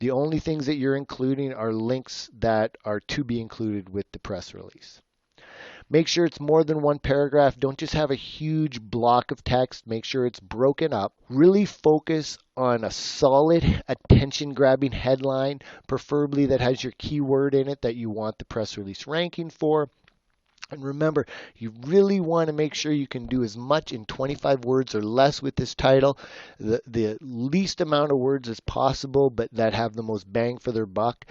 D: The only things that you're including are links that are to be included with the press release. Make sure it's more than one paragraph. Don't just have a huge block of text. Make sure it's broken up. Really focus on a solid attention-grabbing headline, preferably that has your keyword in it that you want the press release ranking for. And remember, you really want to make sure you can do as much in 25 words or less with this title, the least amount of words as possible, but that have the most bang for their buck.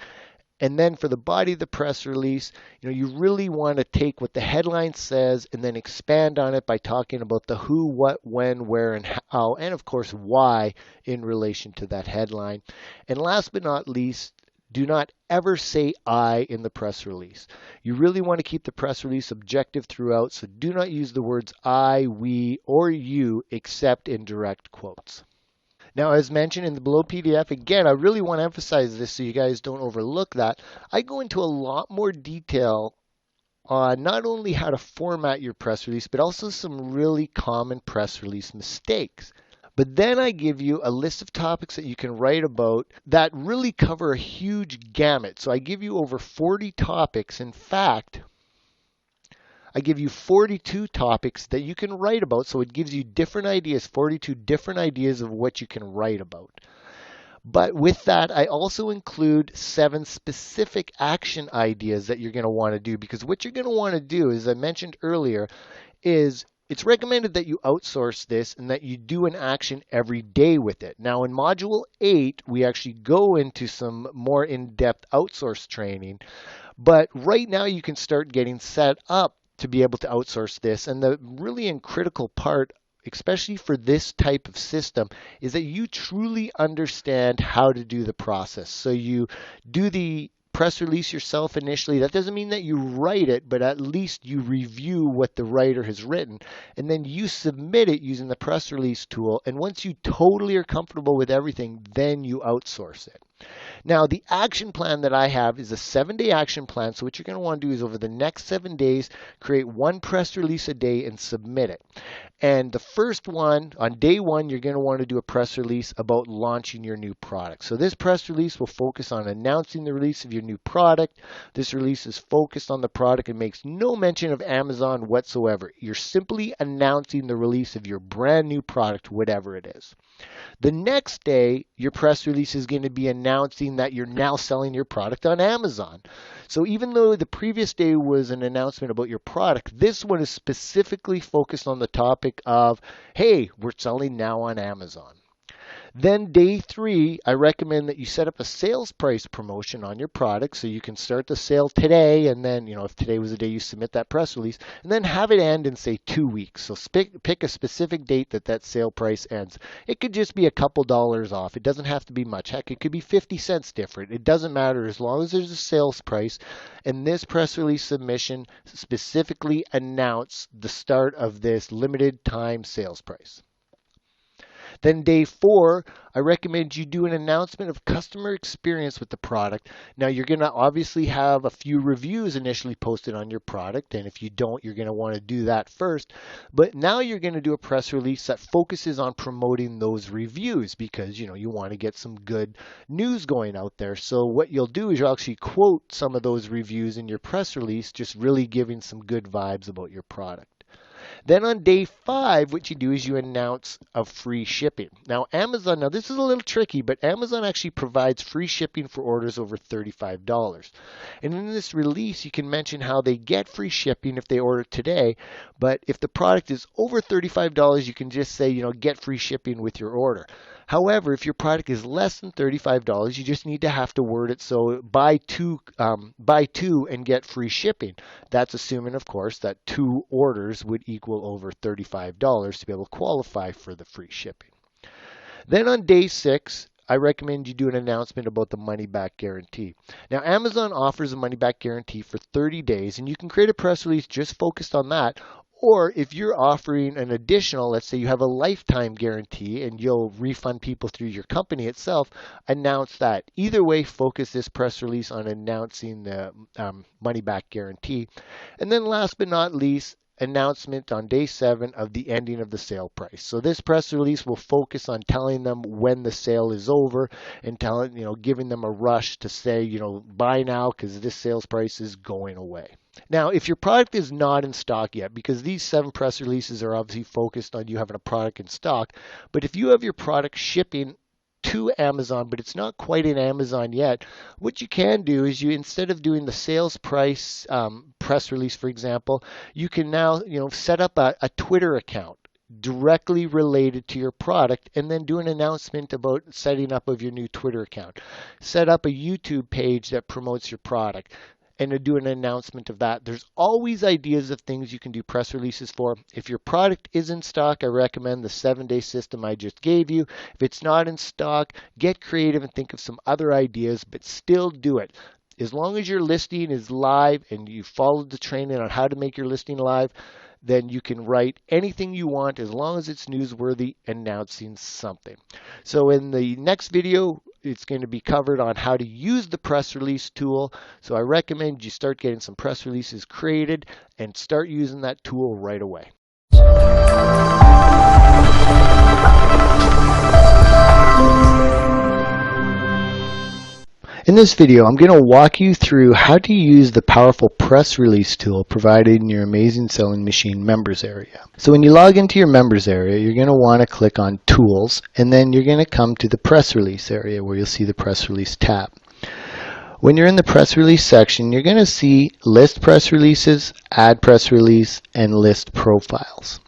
D: And then for the body of the press release, you really want to take what the headline says and then expand on it by talking about the who, what, when, where, and how, and of course why in relation to that headline. And last but not least, do not ever say I in the press release. You really want to keep the press release objective throughout, so do not use the words I, we, or you except in direct quotes. Now, as mentioned in the below PDF, again, I really want to emphasize this so you guys don't overlook that. I go into a lot more detail on not only how to format your press release, but also some really common press release mistakes. But then I give you a list of topics that you can write about that really cover a huge gamut. So I give you over 40 topics. In fact, I give you 42 topics that you can write about. So it gives you different ideas, 42 different ideas of what you can write about. But with that, I also include 7 specific action ideas that you're going to want to do, because what you're going to want to do, as I mentioned earlier, is it's recommended that you outsource this and that you do an action every day with it. Now in Module 8, we actually go into some more in-depth outsource training, but right now you can start getting set up to be able to outsource this. And the really critical part, especially for this type of system, is that you truly understand how to do the process. So you do the press release yourself initially. That doesn't mean that you write it, but at least you review what the writer has written, and then you submit it using the press release tool. And once you totally are comfortable with everything, then you outsource it. Now, the action plan that I have is a 7-day action plan. So what you're going to want to do is over the next 7 days, create 1 press release a day and submit it. And the first one, on day 1, you're going to want to do a press release about launching your new product. So this press release will focus on announcing the release of your new product. This release is focused on the product and makes no mention of Amazon whatsoever. You're simply announcing the release of your brand new product, whatever it is. The next day, your press release is going to be announcing that you're now selling your product on Amazon. So even though the previous day was an announcement about your product, this one is specifically focused on the topic of, hey, we're selling now on Amazon. Then day 3, I recommend that you set up a sales price promotion on your product so you can start the sale today, and then, if today was the day you submit that press release, and then have it end in, say, 2 weeks. So pick a specific date that sale price ends. It could just be a couple dollars off. It doesn't have to be much. Heck, it could be 50 cents different. It doesn't matter as long as there's a sales price, and this press release submission specifically announce the start of this limited time sales price. Then day 4, I recommend you do an announcement of customer experience with the product. Now you're going to obviously have a few reviews initially posted on your product, and if you don't, you're going to want to do that first. But now you're going to do a press release that focuses on promoting those reviews, because you want to get some good news going out there. So what you'll do is you'll actually quote some of those reviews in your press release, just really giving some good vibes about your product. Then on day 5, what you do is you announce a free shipping. Now Amazon, this is a little tricky, but Amazon actually provides free shipping for orders over $35. And in this release, you can mention how they get free shipping if they order today. But if the product is over $35, you can just say, get free shipping with your order. However, if your product is less than $35, you just need to have to word it so buy two and get free shipping. That's assuming, of course, that 2 orders would equal over $35 to be able to qualify for the free shipping. Then on day 6, I recommend you do an announcement about the money-back guarantee. Now, Amazon offers a money-back guarantee for 30 days, and you can create a press release just focused on that. Or if you're offering an additional, let's say you have a lifetime guarantee and you'll refund people through your company itself, announce that. Either way, focus this press release on announcing the money-back guarantee. And then last but not least, announcement on day 7 of the ending of the sale price. So this press release will focus on telling them when the sale is over and giving them a rush to say, buy now because this sales price is going away. Now, if your product is not in stock yet, because these 7 press releases are obviously focused on you having a product in stock, but if you have your product shipping to Amazon, but it's not quite in Amazon yet, what you can do is you, instead of doing the sales price press release, for example, you can now set up a Twitter account directly related to your product, and then do an announcement about setting up of your new Twitter account. Set up a YouTube page that promotes your product, and to do an announcement of that. There's always ideas of things you can do press releases for. If your product is in stock, I recommend the 7-day system I just gave you. If it's not in stock, get creative and think of some other ideas, but still do it. As long as your listing is live and you followed the training on how to make your listing live, then you can write anything you want as long as it's newsworthy, announcing something. So in the next video, it's going to be covered on how to use the press release tool. So I recommend you start getting some press releases created and start using that tool right away. In this video, I'm going to walk you through how to use the powerful press release tool provided in your Amazing Selling Machine members area. So when you log into your members area, you're going to want to click on Tools, and then you're going to come to the press release area where you'll see the press release tab. When you're in the press release section, you're going to see List Press Releases, Add Press Release, and List Profiles.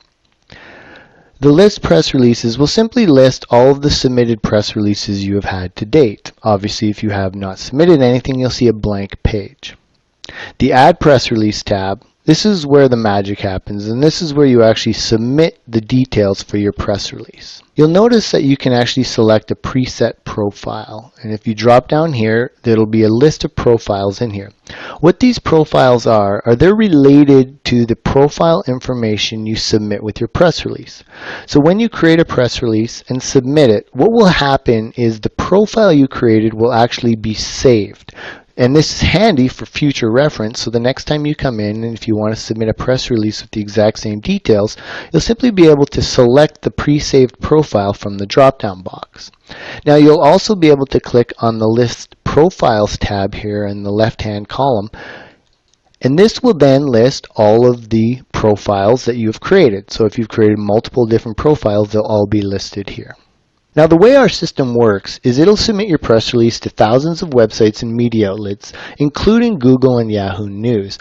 D: The list press releases will simply list all of the submitted press releases you have had to date. Obviously, if you have not submitted anything, you'll see a blank page. The Add Press Release tab, this is where the magic happens, and this is where you actually submit the details for your press release. You'll notice that you can actually select a preset profile, and if you drop down here, there'll be a list of profiles in here. What these profiles are they're related to the profile information you submit with your press release. So when you create a press release and submit it, what will happen is the profile you created will actually be saved. And this is handy for future reference, so the next time you come in and if you want to submit a press release with the exact same details, you'll simply be able to select the pre-saved profile from the drop-down box. Now you'll also be able to click on the List Profiles tab here in the left-hand column, and this will then list all of the profiles that you've created. So if you've created multiple different profiles, they'll all be listed here. Now the way our system works is it'll submit your press release to thousands of websites and media outlets, including Google and Yahoo News.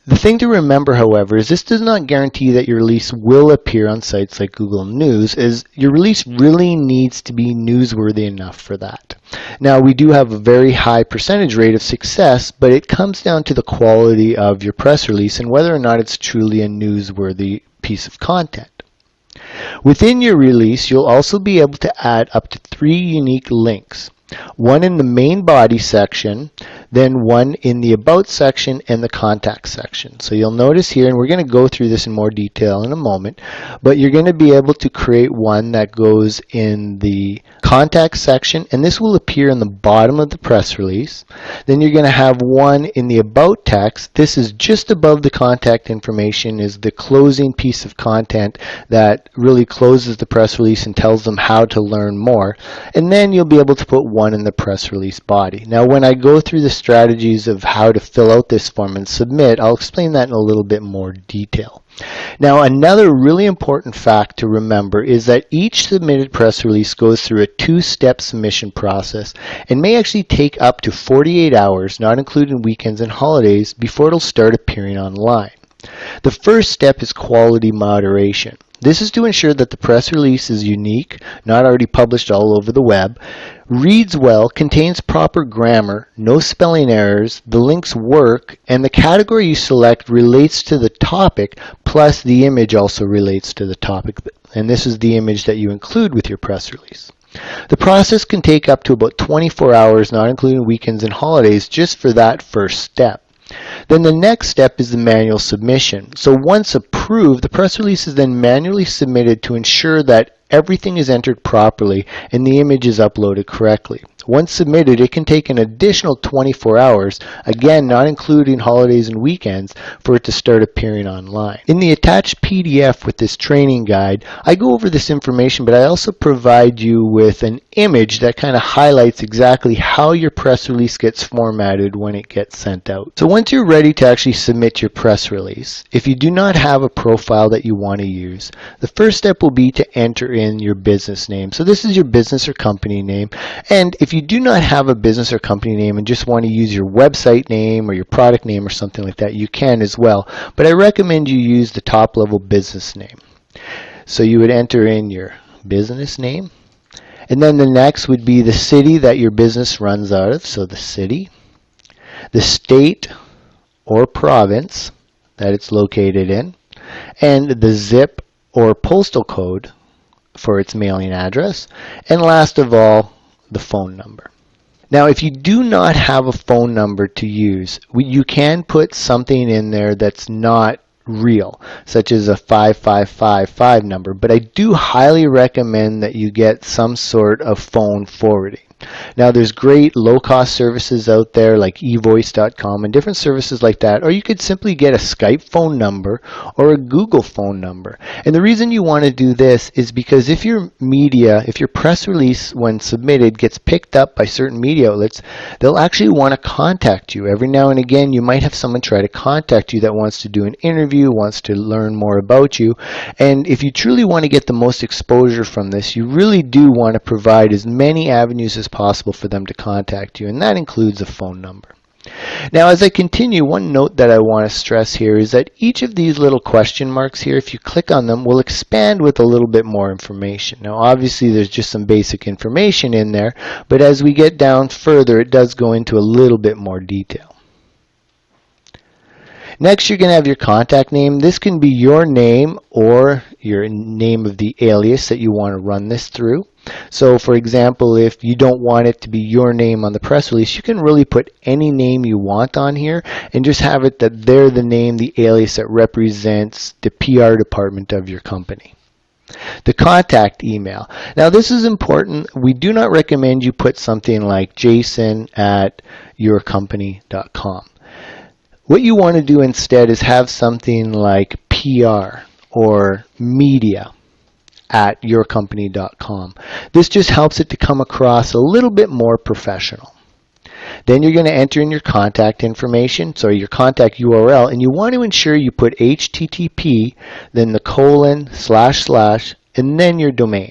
D: The thing to remember, however, is this does not guarantee that your release will appear on sites like Google News, as your release really needs to be newsworthy enough for that. Now we do have a very high percentage rate of success, but it comes down to the quality of your press release and whether or not it's truly a newsworthy piece of content. Within your release, you'll also be able to add up to 3 unique links. One in the main body section, then one in the About section and the Contact section. So you'll notice here, and we're going to go through this in more detail in a moment, but you're going to be able to create one that goes in the Contact section, and this will appear in the bottom of the press release. Then you're going to have one in the About text. This is just above the contact information, is the closing piece of content that really closes the press release and tells them how to learn more. And then you'll be able to put one in the press release body. Now when I go through the strategies of how to fill out this form and submit, I'll explain that in a little bit more detail. Now another really important fact to remember is that each submitted press release goes through a 2-step submission process and may actually take up to 48 hours, not including weekends and holidays, before it'll start appearing online. The first step is quality moderation. This is to ensure that the press release is unique, not already published all over the web, reads well, contains proper grammar, no spelling errors, the links work, and the category you select relates to the topic, plus the image also relates to the topic, and this is the image that you include with your press release. The process can take up to about 24 hours, not including weekends and holidays, just for that first step. Then the next step is the manual submission. So once approved, the press release is then manually submitted to ensure that everything is entered properly and the image is uploaded correctly. Once submitted, it can take an additional 24 hours, again not including holidays and weekends, for it to start appearing online. In the attached PDF with this training guide, I go over this information, but I also provide you with an image that kind of highlights exactly how your press release gets formatted when it gets sent out. So once you're ready to actually submit your press release, if you do not have a profile that you want to use, the first step will be to enter in your business name. So this is your business or company name. And if you do not have a business or company name and just want to use your website name or your product name or something like that, you can as well. But I recommend you use the top level business name. So you would enter in your business name. And then the next would be the city that your business runs out of. So the city, the state or province that it's located in, and the zip or postal code for its mailing address, and last of all, the phone number. Now, if you do not have a phone number to use, you can put something in there that's not real, such as a 5555 number, but I do highly recommend that you get some sort of phone forwarding. Now, there's great low-cost services out there like evoice.com and different services like that, or you could simply get a Skype phone number or a Google phone number. And the reason you want to do this is because if your press release when submitted gets picked up by certain media outlets, they'll actually want to contact you. Every now and again, you might have someone try to contact you that wants to do an interview, wants to learn more about you. And if you truly want to get the most exposure from this, you really do want to provide as many avenues as possible for them to contact you, and that includes a phone number. Now, as I continue, one note that I want to stress here is that each of these little question marks here, if you click on them, will expand with a little bit more information. Now, obviously, there's just some basic information in there, but as we get down further, it does go into a little bit more detail. Next, you're going to have your contact name. This can be your name or your name of the alias that you want to run this through. So, for example, if you don't want it to be your name on the press release, you can really put any name you want on here and just have it that they're the name, the alias that represents the PR department of your company. The contact email. Now, this is important. We do not recommend you put something like jason@yourcompany.com. What you want to do instead is have something like PR or media@yourcompany.com. This just helps it to come across a little bit more professional. Then you're going to enter in your contact information, so your contact URL, and you want to ensure you put HTTP, then the :// and then your domain.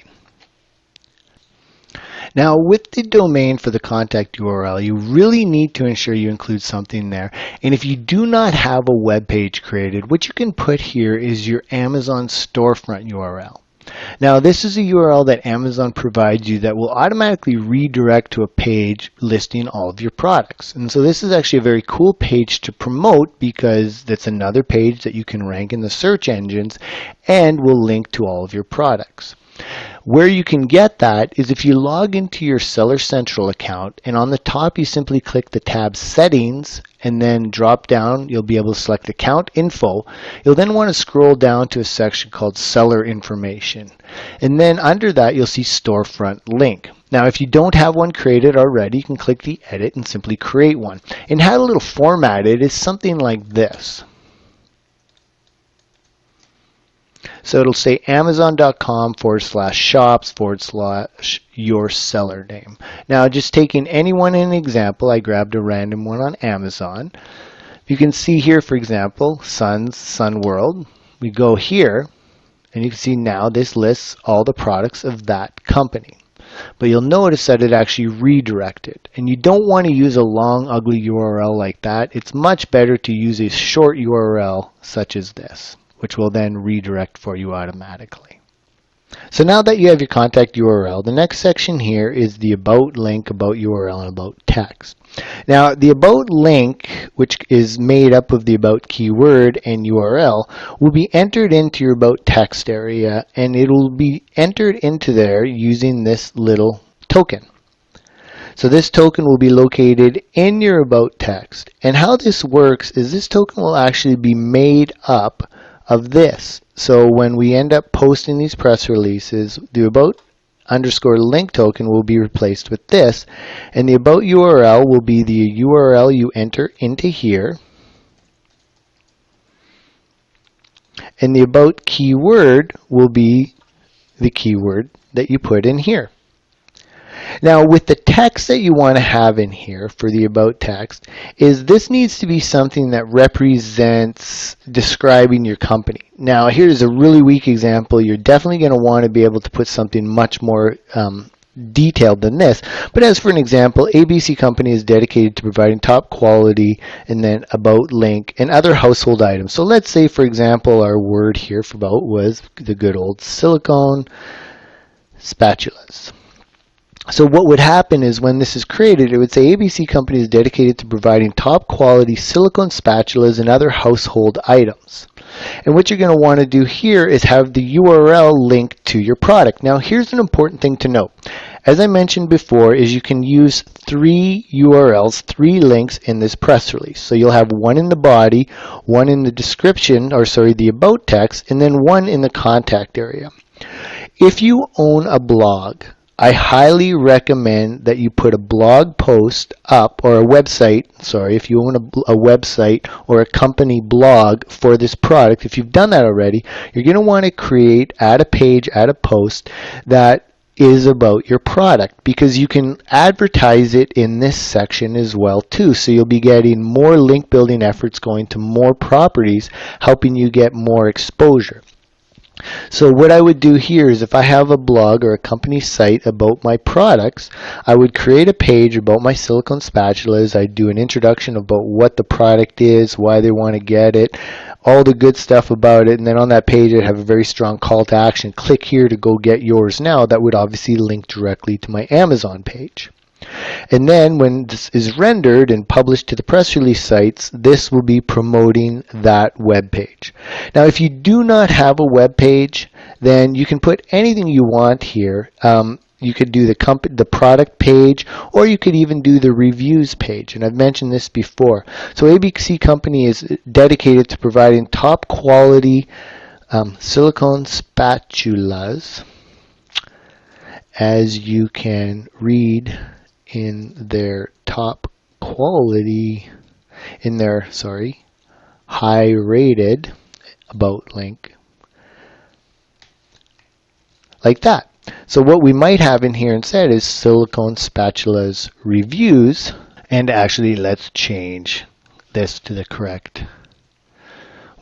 D: Now, with the domain for the contact URL, you really need to ensure you include something there. And if you do not have a web page created, what you can put here is your Amazon storefront URL. Now, this is a URL that Amazon provides you that will automatically redirect to a page listing all of your products. And so this is actually a very cool page to promote because that's another page that you can rank in the search engines and will link to all of your products. Where you can get that is if you log into your Seller Central account, and on the top you simply click the tab Settings, and then drop down, you'll be able to select Account Info. You'll then want to scroll down to a section called Seller Information. And then under that you'll see Storefront Link. Now, if you don't have one created already, you can click the Edit and simply create one. And how it'll format it is something like this. So it'll say amazon.com/shops/ your seller name. Now, just taking anyone in an example, I grabbed a random one on Amazon. You can see here, for example, Sun World. We go here, and you can see now this lists all the products of that company. But you'll notice that it actually redirected. And you don't want to use a long, ugly URL like that. It's much better to use a short URL such as this, which will then redirect for you automatically. So now that you have your contact URL, the next section here is the About link, About URL, and About text. Now, the About link, which is made up of the About keyword and URL, will be entered into your About text area, and it will be entered into there using this little token. So this token will be located in your About text. And how this works is this token will actually be made up of this. So when we end up posting these press releases, the About underscore link token will be replaced with this, and the about URL will be the URL you enter into here, and the about keyword will be the keyword that you put in here. Now, with the text that you want to have in here for the about text, is this needs to be something that represents describing your company. Now, here's a really weak example. You're definitely going to want to be able to put something much more detailed than this. But as for an example, ABC Company is dedicated to providing top quality, and then about link and other household items. So let's say, for example, our word here for about was the good old silicone spatulas. So what would happen is when this is created, it would say ABC Company is dedicated to providing top quality silicone spatulas and other household items. And what you're going to want to do here is have the URL linked to your product. Now here's an important thing to note. As I mentioned before, is you can use 3 URLs, 3 links in this press release. So you'll have one in the body, one in the description, or sorry, the about text, and then one in the contact area. If you own a blog, I highly recommend that you put a blog post up, or a website, sorry, if you own a website or a company blog for this product. If you've done that already, you're going to want to add a page, add a post that is about your product, because you can advertise it in this section as well too. So you'll be getting more link building efforts going to more properties, helping you get more exposure. So what I would do here is if I have a blog or a company site about my products, I would create a page about my silicone spatulas. I'd do an introduction about what the product is, why they want to get it, all the good stuff about it, and then on that page I'd have a very strong call to action. Click here to go get yours now. That would obviously link directly to my Amazon page. And then when this is rendered and published to the press release sites, this will be promoting that web page. Now, if you do not have a web page, then you can put anything you want here. You could do the product page, or you could even do the reviews page. And I've mentioned this before. So ABC Company is dedicated to providing top quality silicone spatulas, as you can read in their top quality, in their, high rated about link, like that. So what we might have in here instead is silicone spatulas reviews, and actually let's change this to the correct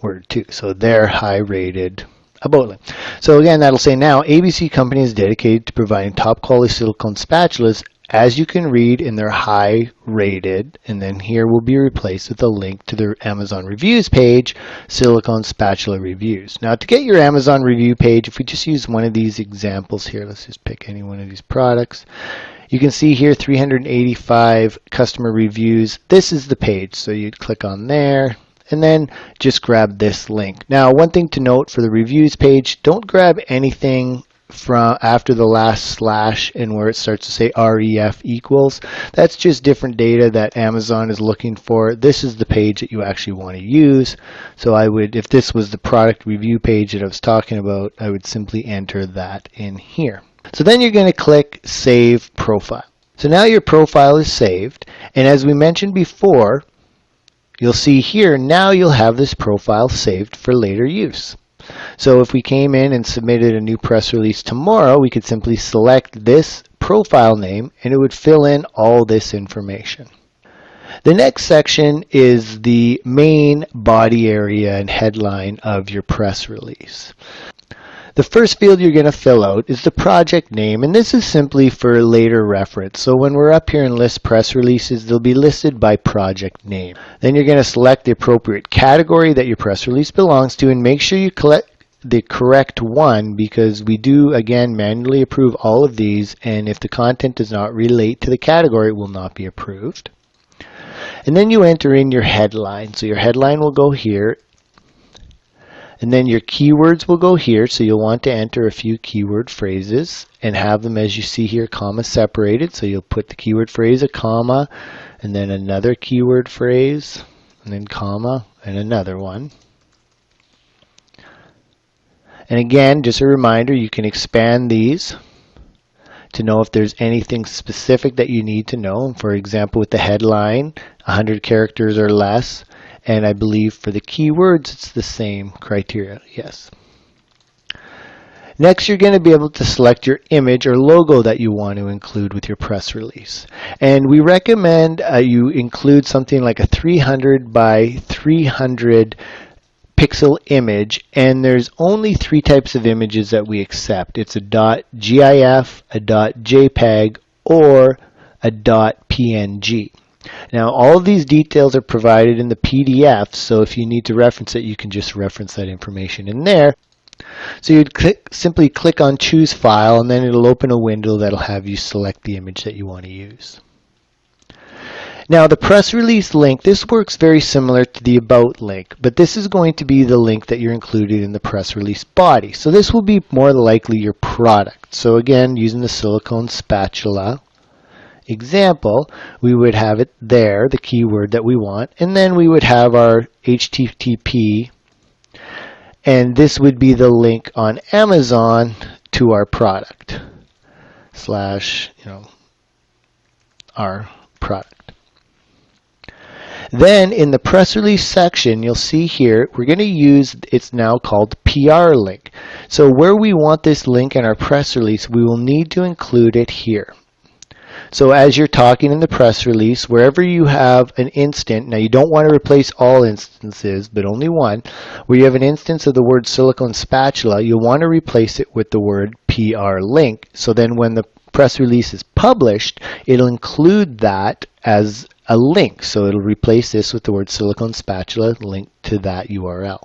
D: word too. So their high rated about link. So again, that'll say now ABC Company is dedicated to providing top quality silicone spatulas, as you can read in their high rated, and then here will be replaced with a link to their Amazon reviews page, silicone spatula reviews. Now to get your Amazon review page, if we just use one of these examples here, let's just pick any one of these products. You can see here 385 customer reviews. This is the page, so you'd click on there and then just grab this link. Now one thing to note for the reviews page, don't grab anything from after the last slash and where it starts to say ref equals. That's just different data that Amazon is looking for. This is the page that you actually want to use. So I would, if this was the product review page that I was talking about, I would simply enter that in here. So then you're going to click Save Profile. So now your profile is saved, and as we mentioned before, you'll see here now you'll have this profile saved for later use. So if we came in and submitted a new press release tomorrow, we could simply select this profile name and it would fill in all this information. The next section is the main body area and headline of your press release. The first field you're going to fill out is the project name, and this is simply for later reference. So when we're up here and list press releases, they'll be listed by project name. Then you're going to select the appropriate category that your press release belongs to, and make sure you collect the correct one, because we do again manually approve all of these, and if the content does not relate to the category, it will not be approved. And then you enter in your headline. So your headline will go here. And then your keywords will go here, so you'll want to enter a few keyword phrases and have them, as you see here, comma separated. So you'll put the keyword phrase, a comma, and then another keyword phrase, and then comma, and another one. And again, just a reminder, you can expand these to know if there's anything specific that you need to know. For example, with the headline, 100 characters or less. And I believe for the keywords, it's the same criteria. Yes. Next, you're going to be able to select your image or logo that you want to include with your press release. And we recommend you include something like a 300 by 300 pixel image, and there's only 3 types of images that we accept. It's a .gif, a .jpeg, or a .png. Now, all of these details are provided in the PDF, so if you need to reference it, you can just reference that information in there. So you'd simply click on Choose File, and then it'll open a window that'll have you select the image that you want to use. Now, the press release link, this works very similar to the About link, but this is going to be the link that you're included in the press release body. So this will be more likely your product. So again, using the silicone spatula example, we would have it there, the keyword that we want, and then we would have our HTTP, and this would be the link on Amazon to our product slash, our product. Then in the press release section, you'll see here, we're going to use, it's now called PR link. So where we want this link in our press release, we will need to include it here. So as you're talking in the press release, wherever you have an instant, now you don't want to replace all instances, but only one, where you have an instance of the word silicone spatula, you'll want to replace it with the word PR link. So then when the press release is published, it'll include that as a link. So it'll replace this with the word silicone spatula linked to that URL.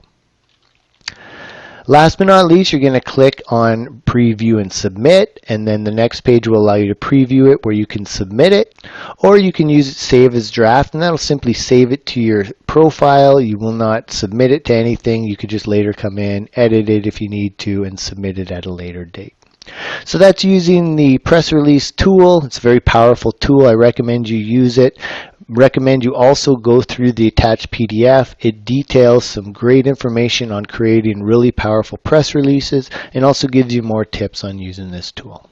D: Last but not least, you're going to click on Preview and Submit, and then the next page will allow you to preview it where you can submit it, or you can use it Save as Draft, and that'll simply save it to your profile. You will not submit it to anything. You could just later come in, edit it if you need to, and submit it at a later date. So that's using the press release tool. It's a very powerful tool. I recommend you use it. Recommend you also go through the attached PDF. It details some great information on creating really powerful press releases and also gives you more tips on using this tool.